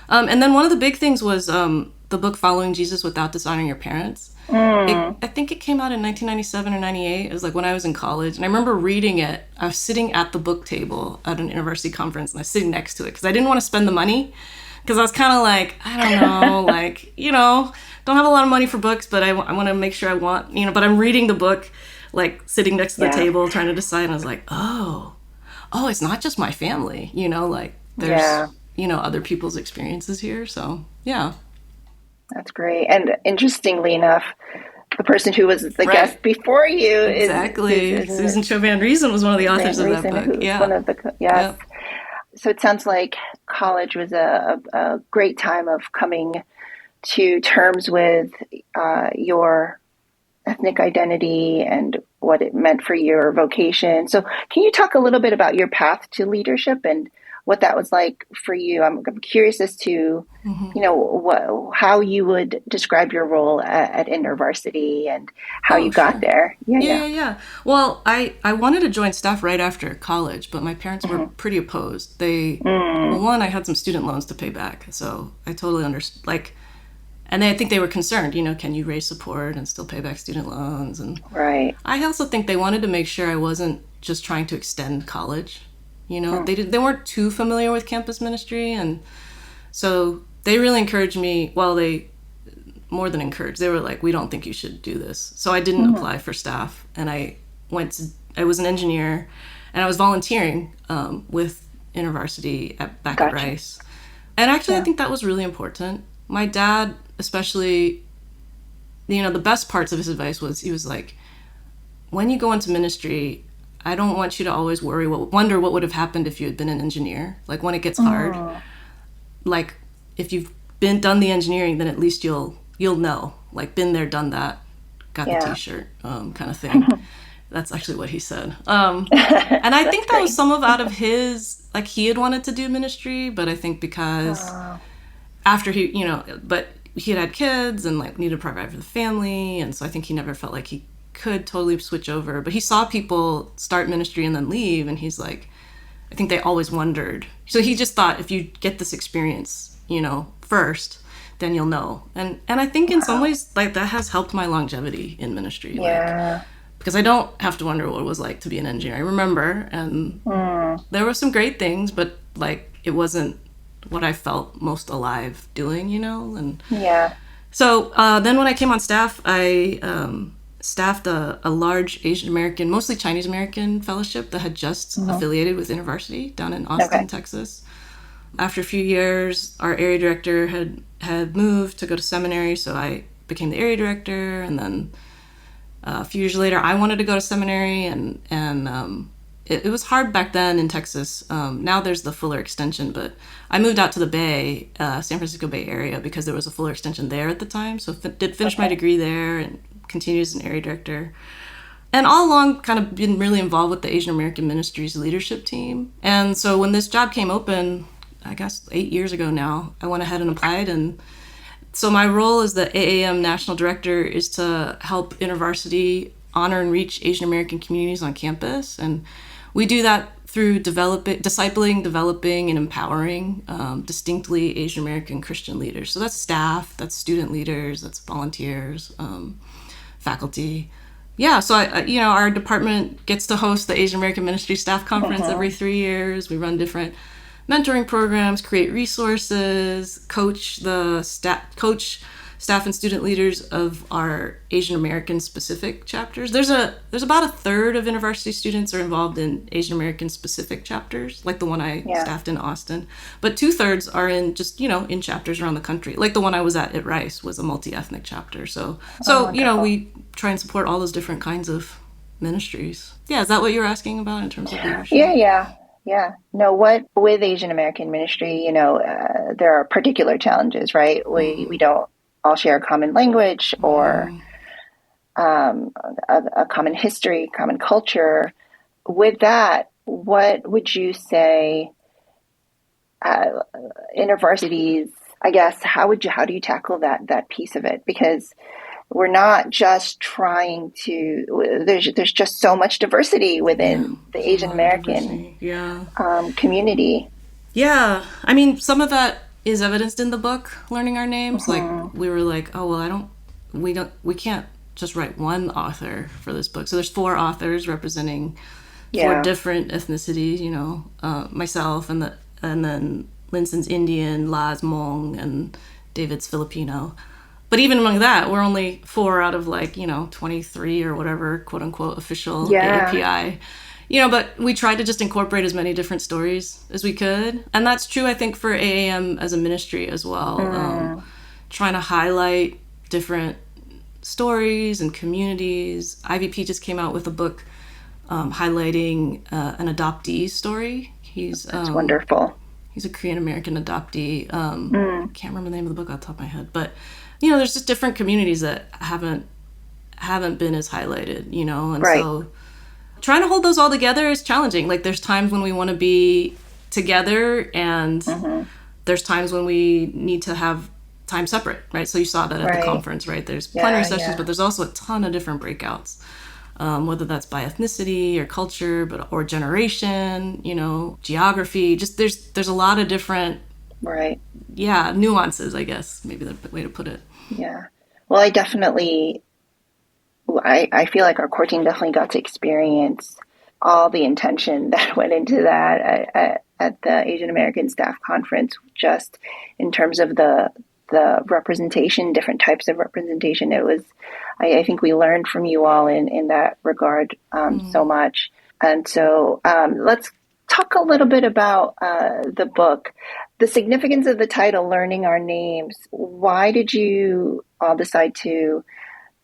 And then one of the big things was the book Following Jesus Without Dishonoring Your Parents. I think it came out in 1997 or 98. It was like when I was in college. And I remember reading it. I was sitting at the book table at an university conference and I was sitting next to it because I didn't want to spend the money. Because I was kind of like, I don't know, like, you know, don't have a lot of money for books, but I want to make sure I want, you know, but I'm reading the book, like sitting next to the table trying to decide. And I was like, oh, it's not just my family, you know, like there's other people's experiences here. So, yeah. That's great. And interestingly enough, the person who was the guest before you is Susan Cho Van Riesen was one of the authors of that book. Yeah. One of the, yes. Yep. So it sounds like college was a great time of coming to terms with your ethnic identity and what it meant for your vocation. So can you talk a little bit about your path to leadership and what that was like for you? I'm curious as to, how you would describe your role at InterVarsity and how you got there. Yeah. Well, I wanted to join staff right after college, but my parents were pretty opposed. One, I had some student loans to pay back, so I totally understood. And I think they were concerned, can you raise support and still pay back student loans? And right. I also think they wanted to make sure I wasn't just trying to extend college. They weren't too familiar with campus ministry, and so they really encouraged me. Well, they more than encouraged. They were like, "We don't think you should do this." So I didn't apply for staff, and I was an engineer, and I was volunteering with InterVarsity back at Rice. And actually, I think that was really important. My dad, especially, the best parts of his advice was he was like, "When you go into ministry, I don't want you to always wonder what would have happened if you had been an engineer. Like when it gets hard, like if you've done the engineering, then at least you'll know, like been there, done that, got the t-shirt, kind of thing." That's actually what he said. And I think that was some of out of his, like he had wanted to do ministry, but I think because after but he had kids and like needed to provide for the family. And so I think he never felt like he could totally switch over, but he saw people start ministry and then leave, and he's like, I think they always wondered. So he just thought if you get this experience, first, then you'll know. And I think in some ways like that has helped my longevity in ministry. Because I don't have to wonder what it was like to be an engineer. I remember, and there were some great things, but like it wasn't what I felt most alive doing, and so then when I came on staff, I staffed a large Asian American, mostly Chinese American fellowship that had just affiliated with InterVarsity down in Austin, Texas. After a few years, our area director had moved to go to seminary, so I became the area director. And then a few years later, I wanted to go to seminary, and it was hard back then in Texas. Now there's the Fuller extension, but I moved out to the Bay, San Francisco Bay Area, because there was a Fuller extension there at the time. So did finish my degree there and continued as an area director. And all along kind of been really involved with the Asian American Ministries leadership team. And so when this job came open, I guess 8 years ago now, I went ahead and applied. And so my role as the AAM National Director is to help InterVarsity honor and reach Asian American communities on campus. And we do that through discipling, developing, and empowering distinctly Asian American Christian leaders. So that's staff, that's student leaders, that's volunteers, faculty. Yeah, so our department gets to host the Asian American Ministry Staff Conference every 3 years. We run different mentoring programs, create resources, coach staff and student leaders of our Asian American specific chapters. There's about a third of InterVarsity students are involved in Asian American specific chapters, like the one I staffed in Austin. But 2/3 are in just, in chapters around the country. Like the one I was at Rice was a multi-ethnic chapter. So we try and support all those different kinds of ministries. Yeah, is that what you're asking about in terms of leadership? Yeah. No, what with Asian American ministry, there are particular challenges, right? We don't all share a common language or a common history, common culture. With that, what would you say InterVarsities, I guess, how do you tackle that piece of it? Because we're not just trying to, there's just so much diversity within the Asian American community. Yeah. I mean, some of that is evidenced in the book, Learning Our Names. Like we were like, oh, well, we can't just write one author for this book. So there's 4 authors representing 4 different ethnicities, myself and then Linson's Indian, La's Hmong, and David's Filipino. But even among that, we're only 4 out of 23 or whatever, quote unquote, official AAPI, But we tried to just incorporate as many different stories as we could. And that's true, I think, for AAM as a ministry as well. Trying to highlight different stories and communities. IVP just came out with a book highlighting an adoptee story. That's wonderful. He's a Korean American adoptee. Can't remember the name of the book off the top of my head, but there's just different communities that haven't been as highlighted, and so trying to hold those all together is challenging. Like there's times when we want to be together, and there's times when we need to have time separate, right? So you saw that at the conference, right? There's plenary sessions, but there's also a ton of different breakouts. Whether that's by ethnicity or culture, or generation, geography. Just there's a lot of different, nuances, I guess, maybe the way to put it. Yeah. Well, I feel like our core team definitely got to experience all the intention that went into that at the Asian American Staff Conference, just in terms of the representation, different types of representation. It was, I think we learned from you all in that regard so much. And so let's talk a little bit about the book, the significance of the title, Learning Our Names. Why did you all decide to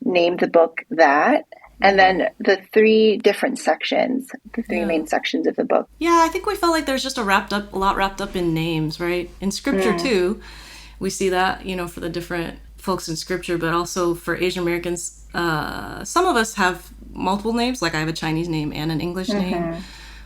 name the book that? And then the three different sections, the three main sections of the book. Yeah, I think we felt like there's just a lot wrapped up in names, right? In scripture too. We see that, for the different folks in scripture, but also for Asian Americans, some of us have multiple names. Like I have a Chinese name and an English name.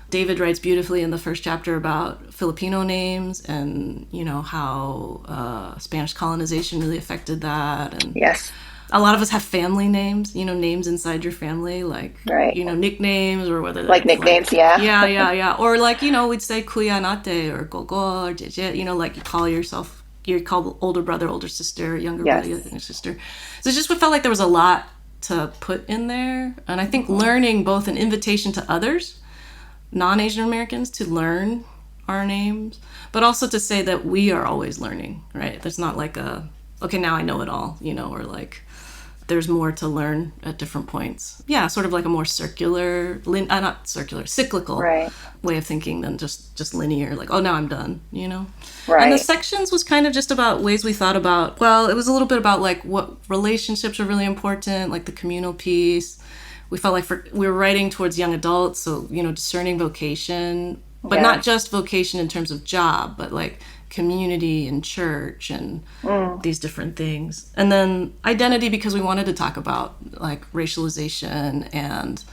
David writes beautifully in the first chapter about Filipino names and, how Spanish colonization really affected that. And yes. A lot of us have family names, names inside your family, like, nicknames, or whether like nicknames, Yeah. Or like, we'd say kuya nate or gogo or jeje, like you call older brother, older sister, younger brother, younger sister. So it just felt like there was a lot to put in there. And I think learning both an invitation to others, non-Asian Americans, to learn our names, but also to say that we are always learning, right? There's not like okay, now I know it all, or like there's more to learn at different points. Yeah, sort of like a more cyclical way of thinking than just linear, like, oh, now I'm done, Right. And the sections was kind of just about ways we thought about, well, it was a little bit about like what relationships are really important, like the communal piece. We felt like we were writing towards young adults, so, discerning vocation, but not just vocation in terms of job, but like community and church and these different things. And then identity, because we wanted to talk about like racialization and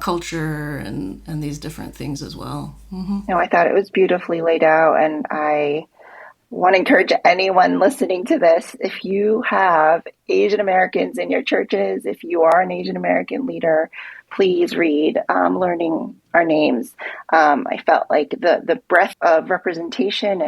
culture and these different things as well. No, I thought it was beautifully laid out, and I want to encourage anyone listening to this, if you have Asian Americans in your churches, if you are an Asian American leader, please read Learning Our Names. I felt like the breadth of representation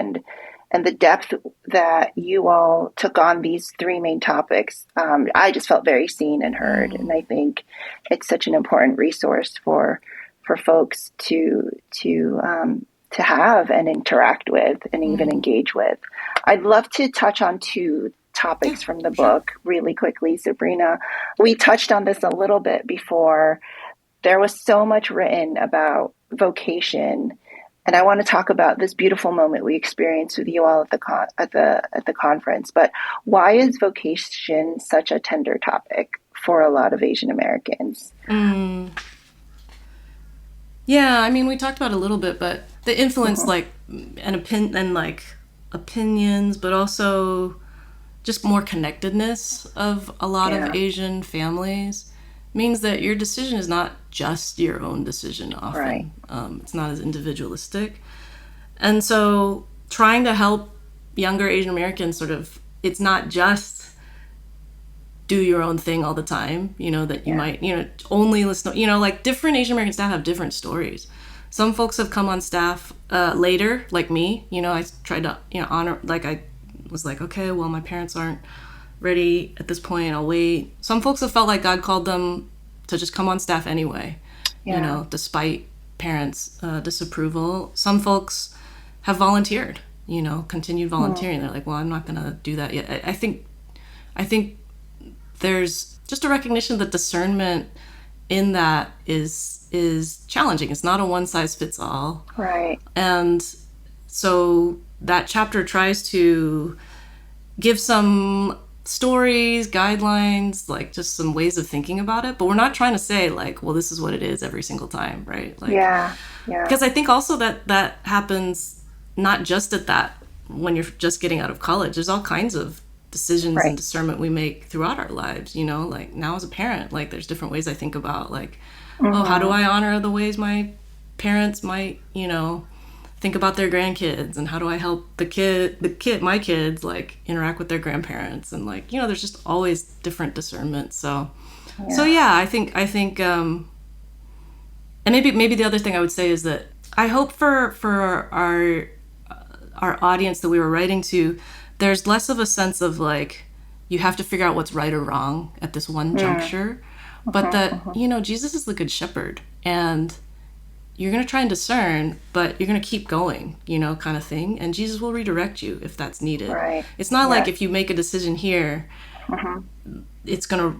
and the depth that you all took on these three main topics, I just felt very seen and heard. And I think it's such an important resource for folks to have and interact with and even engage with. I'd love to touch on two topics from the book really quickly, Sabrina. We touched on this a little bit before. There was so much written about vocation, and I want to talk about this beautiful moment we experienced with you all at the conference. But why is vocation such a tender topic for a lot of Asian Americans? Yeah, I mean, we talked about it a little bit, but the influence, like, opinions, but also just more connectedness of a lot of Asian families means that your decision is not just your own decision often. Right. It's not as individualistic. And so trying to help younger Asian Americans it's not just do your own thing all the time, that you might, only listen, like different Asian American staff have different stories. Some folks have come on staff later, like me, I tried to, honor, like I was like, okay, well, my parents aren't ready at this point, I'll wait. Some folks have felt like God called them to just come on staff anyway, despite parents' disapproval. Some folks have volunteered, continued volunteering. They're like, well, I'm not going to do that yet. I think there's just a recognition that discernment in that is challenging. It's not a one size fits all. Right. And so that chapter tries to give some stories, guidelines, like just some ways of thinking about it. But we're not trying to say like, well, this is what it is every single time, right? Like, Yeah. because I think also that happens not just at that when you're just getting out of college. There's all kinds of decisions Right. and discernment we make throughout our lives, you know, like now as a parent, like there's different ways I think about like, oh, how do I honor the ways my parents might, you know, think about their grandkids, and how do I help my kids like interact with their grandparents, and like, you know, there's just always different discernment. So yeah, I think and maybe the other thing I would say is that I hope for our audience that we were writing to, there's less of a sense of like you have to figure out what's right or wrong at this one juncture, but that you know, Jesus is the good shepherd, and you're going to try and discern, but you're going to keep going, you know, kind of thing. And Jesus will redirect you if that's needed. Right. It's not like if you make a decision here, it's going to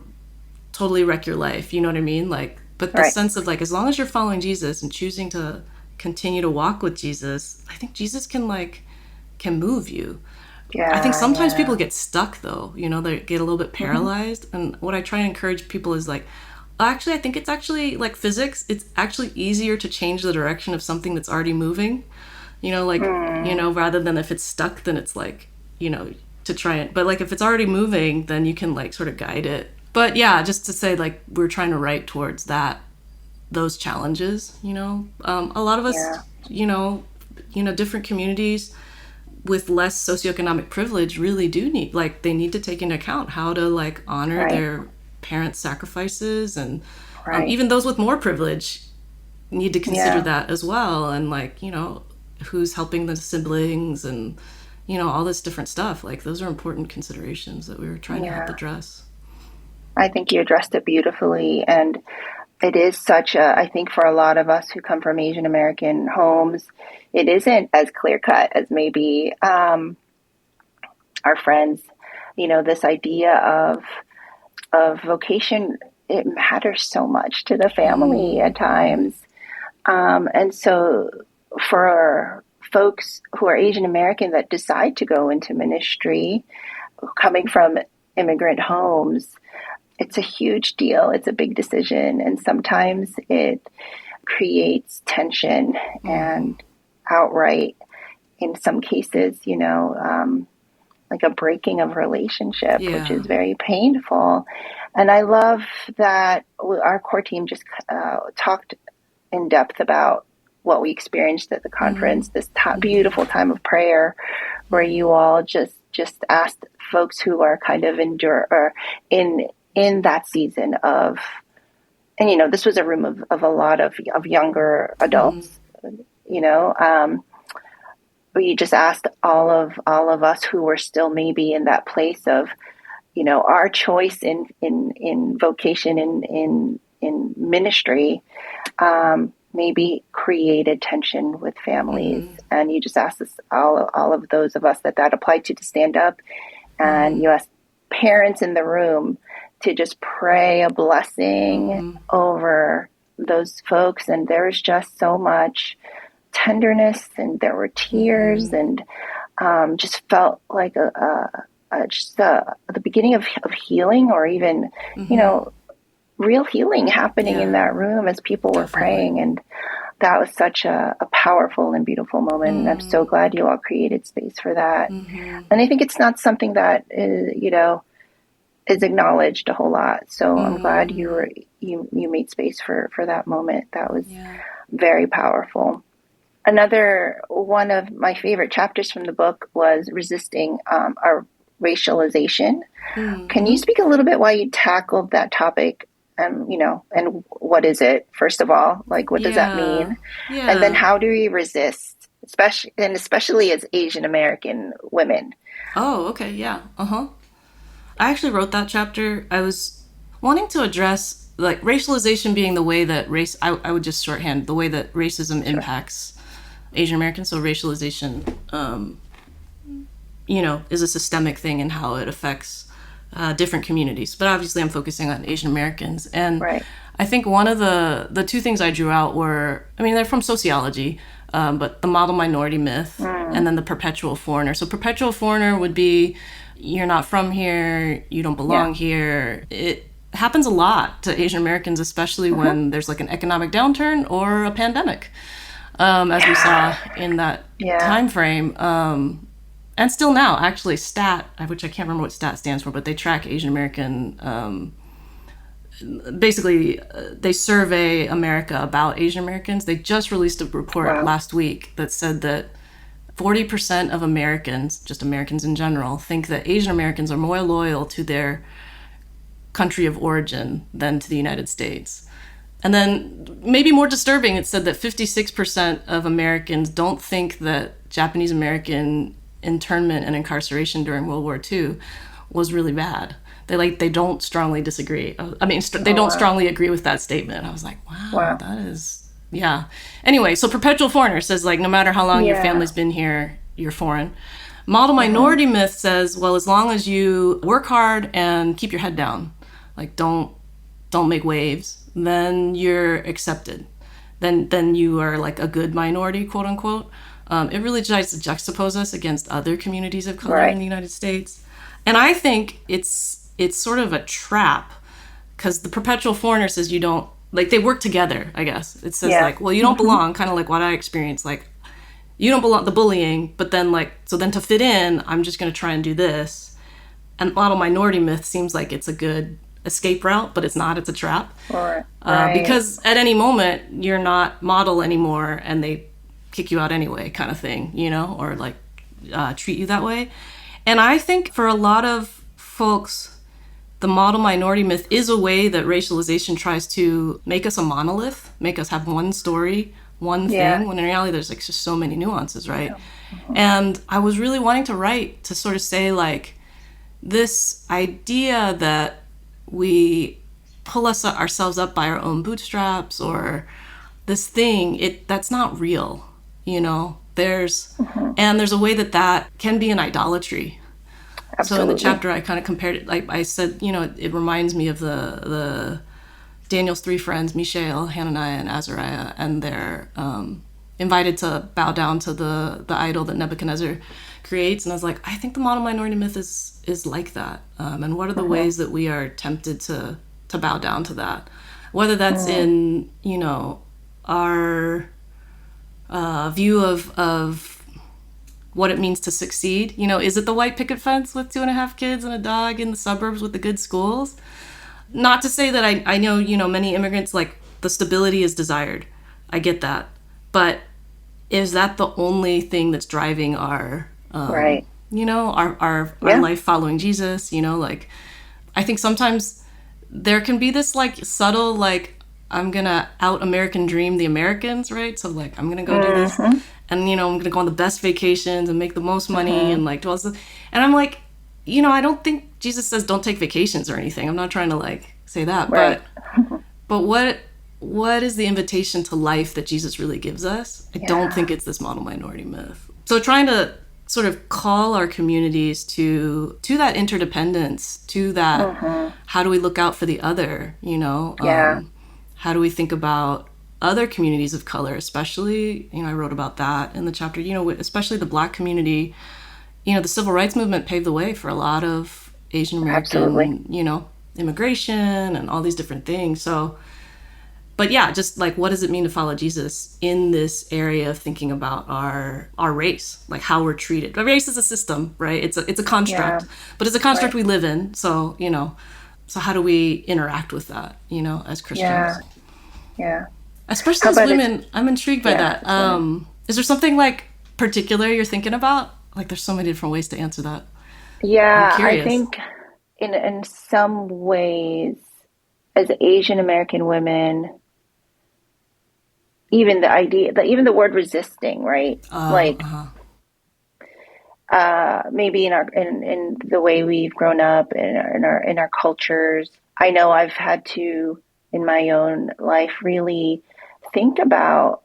totally wreck your life. You know what I mean? Like, but the sense of like, as long as you're following Jesus and choosing to continue to walk with Jesus, I think Jesus can move you. Yeah. I think sometimes people get stuck though, you know, they get a little bit paralyzed. And what I try and encourage people is like, actually, I think it's actually like physics. It's actually easier to change the direction of something that's already moving, you know, like, you know, rather than if it's stuck, then it's like, you know, to try it. But like if it's already moving, then you can like sort of guide it. But yeah, just to say like we're trying to write towards those challenges, you know. A lot of us, you know, different communities with less socioeconomic privilege really do need, like they need to take into account how to like honor their parents' sacrifices, and even those with more privilege need to consider that as well, and like, you know, who's helping the siblings, and you know, all this different stuff. Like those are important considerations that we were trying to help address. I think you addressed it beautifully, and it is such a, I think for a lot of us who come from Asian American homes, it isn't as clear cut as maybe our friends. You know, this idea of vocation, it matters so much to the family at times. And so for folks who are Asian American that decide to go into ministry, coming from immigrant homes, it's a huge deal. It's a big decision. And sometimes it creates tension and outright, in some cases, you know, like a breaking of relationship, which is very painful. And I love that our core team just talked in depth about what we experienced at the conference, this beautiful time of prayer where you all just asked folks who are kind of in that season of, and, you know, this was a room of a lot of younger adults, you know, we just asked all of us who were still maybe in that place of, you know, our choice in vocation, in ministry, maybe created tension with families. And you just asked us, all of those of us that applied to stand up, and you asked parents in the room to just pray a blessing over those folks. And there was just so much tenderness, and there were tears, and just felt like just the beginning of healing, or even, you know, real healing happening in that room as people were praying. And that was such a powerful and beautiful moment. And I'm so glad you all created space for that. And I think it's not something that is, you know, is acknowledged a whole lot. So I'm glad you made space for that moment. That was very powerful. Another one of my favorite chapters from the book was resisting our racialization. Can you speak a little bit why you tackled that topic? You know, and what is it, first of all? Like, what does that mean? And then how do we resist, especially as Asian American women? Oh, okay. Yeah. I actually wrote that chapter. I was wanting to address like racialization being the way that I would just shorthand the way that racism impacts Asian Americans. So racialization, you know, is a systemic thing in how it affects different communities. But obviously I'm focusing on Asian Americans. And I think one of the two things I drew out were, I mean, they're from sociology, but the model minority myth and then the perpetual foreigner. So perpetual foreigner would be, you're not from here, you don't belong here. It happens a lot to Asian Americans, especially when there's like an economic downturn or a pandemic, as we saw in that time frame. And still now, actually, STAT, which I can't remember what STAT stands for, but they track Asian American, basically, they survey America about Asian Americans. They just released a report last week that said that 40% of Americans, just Americans in general, think that Asian Americans are more loyal to their country of origin than to the United States. And then, maybe more disturbing, it said that 56% of Americans don't think that Japanese American internment and incarceration during World War II was really bad. They don't strongly disagree. I mean, they don't strongly agree with that statement. I was like, wow. That is, yeah. Anyway, so perpetual foreigner says, like, no matter how long your family's been here, you're foreign. Model minority myth says, well, as long as you work hard and keep your head down, like don't make waves, then you're accepted. Then you are like a good minority, quote unquote. It really tries to juxtapose us against other communities of color in the United States. And I think it's sort of a trap, because the perpetual foreigner says you don't, like, they work together, I guess. It says like, well, you don't belong, kind of like what I experienced, like, you don't belong, the bullying, but then like, so then to fit in, I'm just going to try and do this. And model minority myth seems like it's a good escape route, but it's not, it's a trap. Because at any moment, you're not model anymore, and they kick you out anyway, kind of thing, you know, or like treat you that way. And I think for a lot of folks, the model minority myth is a way that racialization tries to make us a monolith, make us have one story, one thing, when in reality there's like just so many nuances, right? And I was really wanting to write to sort of say, like, this idea that we pull ourselves up by our own bootstraps, or this thing, that's not real, you know? There's a way that can be an idolatry. Absolutely. So in the chapter, I kind of compared it, like I said, you know, it reminds me of the Daniel's three friends, Mishael, Hananiah, and Azariah, and they're invited to bow down to the idol that Nebuchadnezzar creates. And I was like, I think the model minority myth is like that. And what are the ways that we are tempted to bow down to that? Whether that's in, you know, our view of what it means to succeed. You know, is it the white picket fence with 2.5 kids and a dog in the suburbs with the good schools? Not to say that I know, you know, many immigrants, like, the stability is desired. I get that. But is that the only thing that's driving our, you know, our life following Jesus? You know, like, I think sometimes there can be this, like, subtle, like, I'm going to out-American dream the Americans, right? So, like, I'm going to go do this. And, you know, I'm going to go on the best vacations and make the most money and, like, do all this stuff. And I'm like, you know, I don't think Jesus says don't take vacations or anything. I'm not trying to, like, say that. But what is the invitation to life that Jesus really gives us? I don't think it's this model minority myth. So trying to sort of call our communities to that interdependence, to that how do we look out for the other, you know? How do we think about other communities of color, especially, you know, I wrote about that in the chapter, you know, especially the Black community. You know, the civil rights movement paved the way for a lot of Asian American, you know, immigration and all these different things. So, but yeah, just like, what does it mean to follow Jesus in this area of thinking about our race, like how we're treated? Race is a system, right? It's a construct, but it's a construct we live in. So, you know, so how do we interact with that, you know, as Christians? Especially as women, I'm intrigued by that. Is there something like particular you're thinking about? Like, there's so many different ways to answer that. Yeah, I think in some ways, as Asian American women, even the idea, even the word resisting, right? Maybe in the way we've grown up in our cultures. I know I've had to, in my own life, really think about,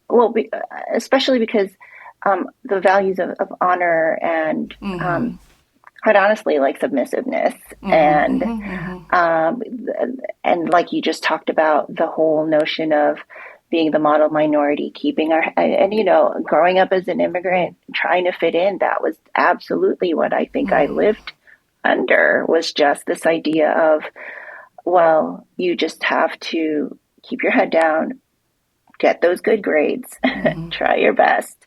especially because the values of honor and quite honestly, like submissiveness um, and like you just talked about the whole notion of being the model minority, keeping our, and growing up as an immigrant, trying to fit in, that was absolutely what I think I lived under, was just this idea of, well, you just have to keep your head down, get those good grades, try your best.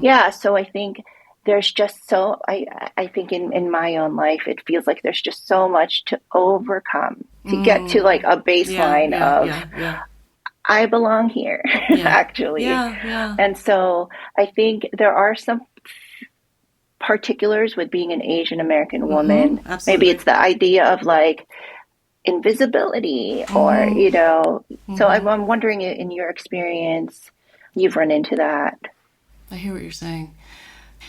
Yeah. So I think there's just I think in my own life, it feels like there's just so much to overcome to get to like a baseline of, I belong here, actually. And so I think there are some particulars with being an Asian American woman. Maybe it's the idea of like invisibility or, so I'm wondering, in your experience, you've run into that. I hear what you're saying.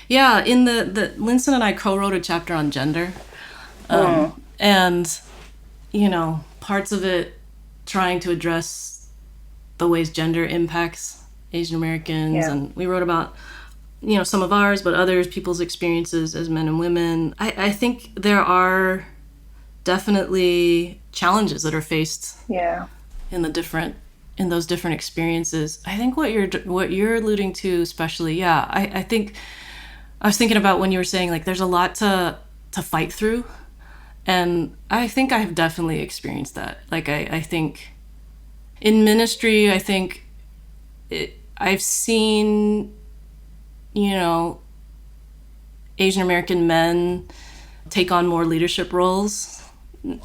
Yeah, in the Linson and I co-wrote a chapter on gender. And, parts of it trying to address the ways gender impacts Asian Americans. And we wrote about, some of ours, but others, people's experiences as men and women. I think there are definitely challenges that are faced in those different experiences. I think what you're alluding to especially, I think I was thinking about when you were saying like there's a lot to fight through, and I think I've definitely experienced that. Like I think in ministry, I think I've seen Asian American men take on more leadership roles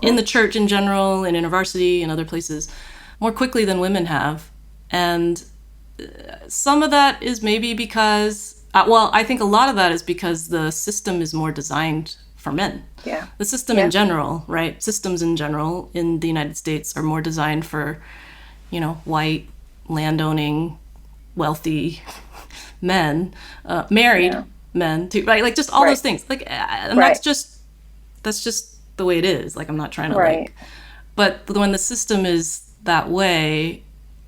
in the church in general, in university and other places, more quickly than women have. And some of that is maybe because, I think a lot of that is because the system is more designed for men. Yeah. The system in general, right? Systems in general in the United States are more designed for, white, landowning, wealthy men, married men too, right? Like just all those things. Like, and that's just the way it is. Like, I'm not trying to but when the system is that way,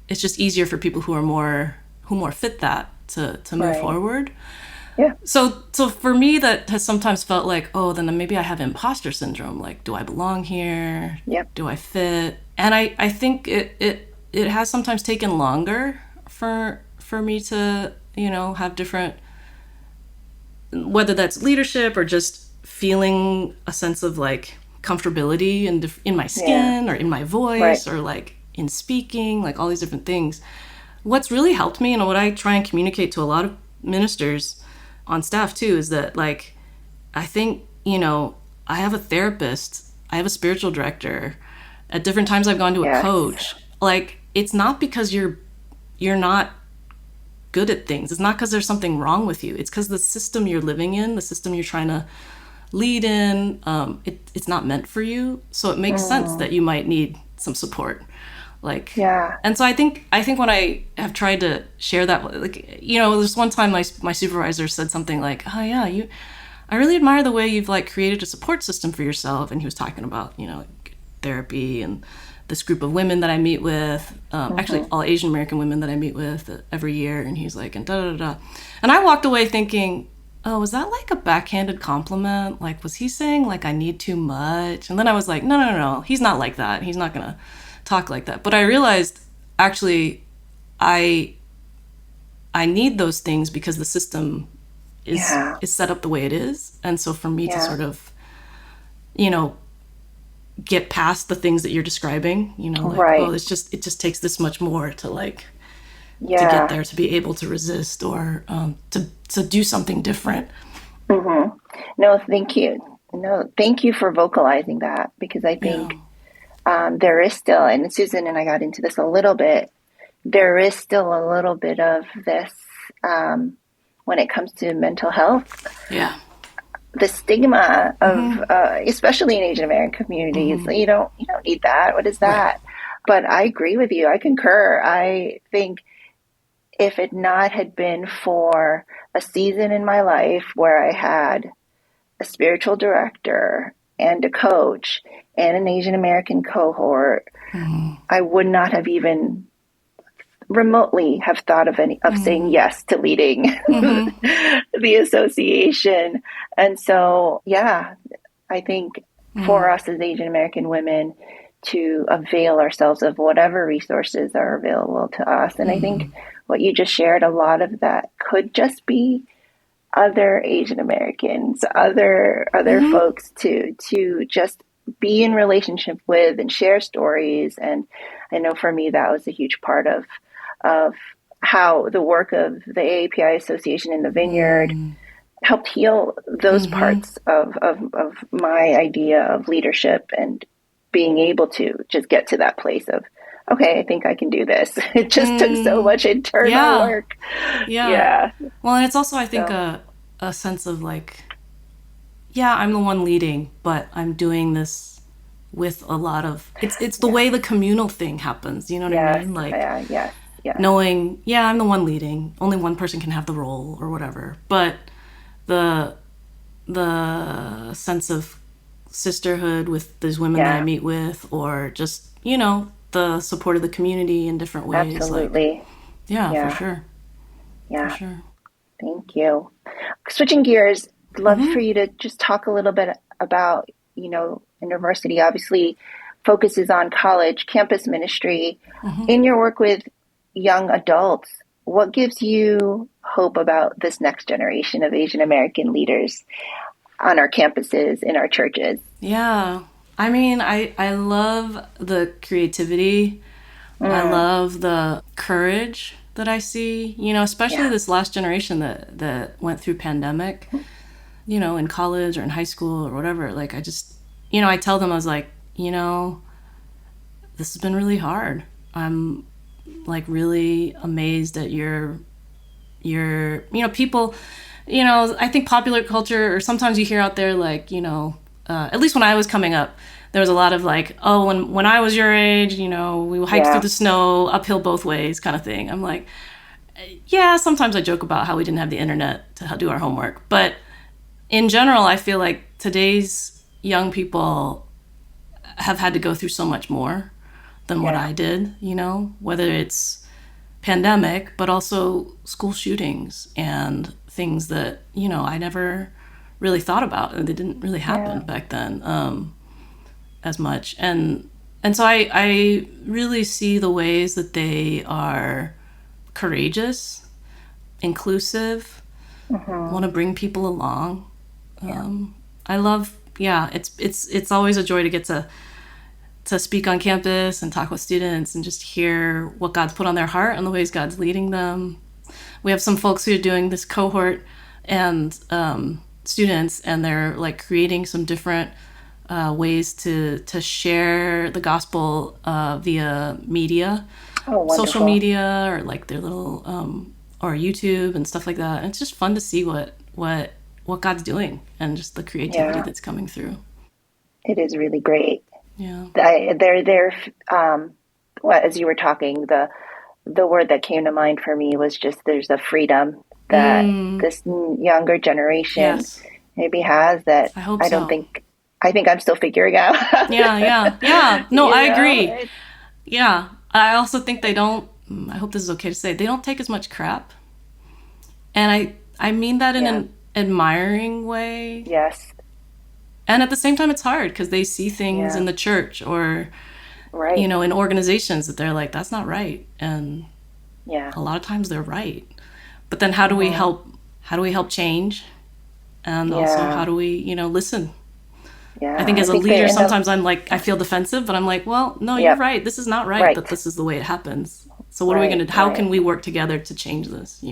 it's just easier for people who more fit that to move forward. Yeah. So for me, that has sometimes felt like, oh, then maybe I have imposter syndrome. Like, do I belong here? Yep. Do I fit? And I think it has sometimes taken longer for me to, have different, whether that's leadership or just feeling a sense of like comfortability in my skin or in my voice or like in speaking, like all these different things. What's really helped me, and what I try and communicate to a lot of ministers on staff too, is that like, I think, I have a therapist, I have a spiritual director. At different times I've gone to a coach. Like, it's not because you're not good at things. It's not because there's something wrong with you. It's because the system you're living in, the system you're trying to lead in, it's not meant for you. So it makes sense that you might need some support. Like, and so I think when I have tried to share that, like, there's one time my supervisor said something like, oh yeah, I really admire the way you've like created a support system for yourself. And he was talking about, therapy and this group of women that I meet with, actually all Asian American women that I meet with every year. And he's like, and da-da-da-da. And I walked away thinking, oh, was that like a backhanded compliment? Like, was he saying like I need too much? And then I was like, no, he's not like that. He's not going to talk like that. But I realized actually I need those things because the system is set up the way it is. And so for me to sort of, get past the things that you're describing, oh, it just takes this much more to like to get there, to be able to resist or to do something different. No, thank you. No, thank you for vocalizing that, because I think there is still, and Susan and I got into this a little bit, there is still a little bit of this when it comes to mental health. Yeah. The stigma of, especially in Asian American communities, you don't need that. What is that? But I agree with you. I concur. I think if it not had been for a season in my life where I had a spiritual director and a coach and an Asian American cohort, I would not have even remotely have thought of saying yes to leading the association. And so, yeah, I think for us as Asian American women to avail ourselves of whatever resources are available to us. And I think what you just shared, a lot of that could just be other Asian Americans, other folks to just be in relationship with and share stories. And I know for me, that was a huge part of how the work of the AAPI Association in the Vineyard helped heal those parts of my idea of leadership and being able to just get to that place of, okay, I think I can do this. It just took so much internal work. Yeah. Well, and it's also, I think, a sense of like, yeah, I'm the one leading, but I'm doing this with a lot of, it's the way the communal thing happens. You know what I mean? Like, knowing, I'm the one leading, only one person can have the role or whatever. But the sense of sisterhood with those women that I meet with, or just, the support of the community in different ways. Absolutely. Like, for sure. Yeah. For sure. Thank you. Switching gears, I'd love for you to just talk a little bit about, university obviously focuses on college, campus ministry. In your work with young adults, what gives you hope about this next generation of Asian American leaders on our campuses, in our churches? Yeah. I mean, I love the creativity. I love the courage that I see, especially this last generation that went through pandemic, in college or in high school or whatever. Like, I just, I tell them, I was like, this has been really hard. I'm like really amazed at your people, I think popular culture, or sometimes you hear out there, like, at least when I was coming up, there was a lot of like, oh, when I was your age, we hiked through the snow uphill both ways kind of thing. I'm like, yeah, sometimes I joke about how we didn't have the internet to do our homework. But in general, I feel like today's young people have had to go through so much more than what I did, whether it's pandemic, but also school shootings and things that, I never really thought about. They didn't really happen back then as much. And so I really see the ways that they are courageous, inclusive, want to bring people along. I love, it's always a joy to get to speak on campus and talk with students and just hear what God's put on their heart and the ways God's leading them. We have some folks who are doing this cohort and students, and they're like creating some different ways to share the gospel via media, social media, or like their little or YouTube and stuff like that. And it's just fun to see what God's doing and just the creativity that's coming through. It is really great. Yeah. As you were talking, the word that came to mind for me was just there's a freedom that this younger generation maybe has that I think I'm still figuring out. Yeah. No, I agree. Yeah. I also think they don't, I hope this is okay to say, they don't take as much crap. And I mean that in an admiring way. Yes. And at the same time, it's hard because they see things in the church or, in organizations that they're like, that's not right. And a lot of times they're right. But then how do we help change? And also how do we, listen? Yeah, I think as a leader, sometimes I'm like, I feel defensive, but I'm like, well, no, you're right. This is not right, but this is the way it happens. So what are we going to, how can we work together to change this,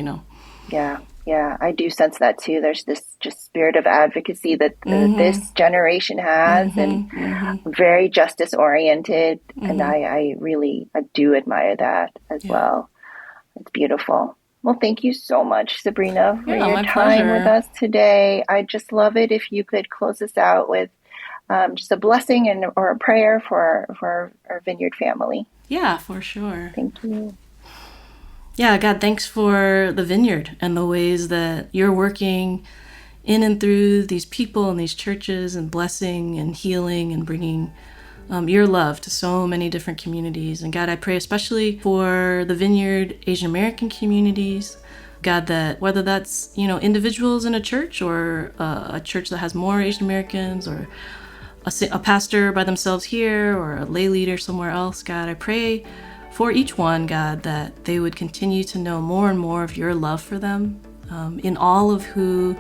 Yeah, I do sense that too. There's this just spirit of advocacy that this generation has, and very justice oriented. And I do admire that as well. It's beautiful. Well, thank you so much, Sabrina, for your time with us today. I just love it if you could close us out with just a blessing or a prayer for our Vineyard family. Yeah, for sure. Thank you. Yeah, God, thanks for the Vineyard and the ways that you're working in and through these people and these churches and blessing and healing and bringing your love to so many different communities. And God, I pray especially for the Vineyard Asian American communities. God, that whether that's, individuals in a church or a church that has more Asian Americans, or a pastor by themselves here or a lay leader somewhere else, God, I pray for each one, God, that they would continue to know more and more of your love for them in all of who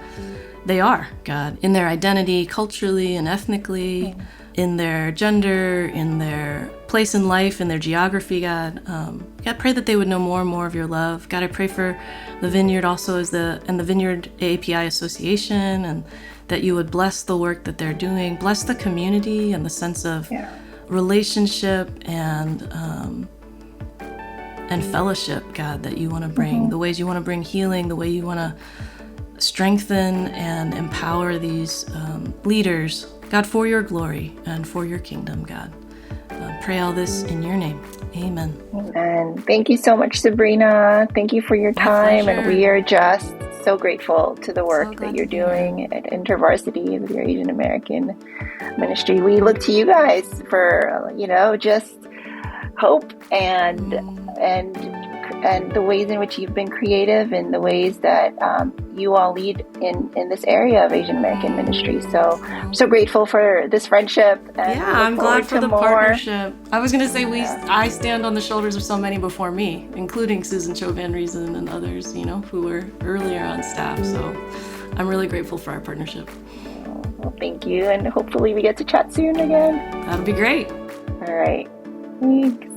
they are, God, in their identity, culturally and ethnically, in their gender, in their place in life, in their geography, God. God, pray that they would know more and more of your love. God, I pray for the Vineyard also and the Vineyard AAPI Association, and that you would bless the work that they're doing, bless the community and the sense of relationship and fellowship, God, that you want to bring, the ways you want to bring healing, the way you want to strengthen and empower these leaders, God, for your glory and for your kingdom, God. Pray all this in your name. Amen. Amen. Thank you so much, Sabrina. Thank you for your time. And we are just so grateful to the work that you're doing at InterVarsity with your Asian American ministry. We look to you guys for, just hope and the ways in which you've been creative and the ways that you all lead in this area of Asian American ministry. So I'm so grateful for this friendship. And I'm glad for the partnership. I was going to say I stand on the shoulders of so many before me, including Susan Cho Van Riesen and others, who were earlier on staff. So I'm really grateful for our partnership. Well, thank you. And hopefully we get to chat soon again. That'll be great. All right. Thanks.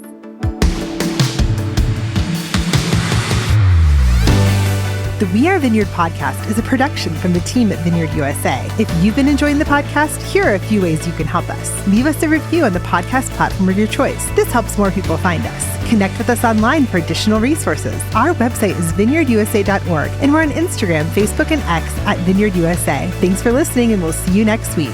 The We Are Vineyard podcast is a production from the team at Vineyard USA. If you've been enjoying the podcast, here are a few ways you can help us. Leave us a review on the podcast platform of your choice. This helps more people find us. Connect with us online for additional resources. Our website is vineyardusa.org, and we're on Instagram, Facebook, and X at Vineyard USA. Thanks for listening, and we'll see you next week.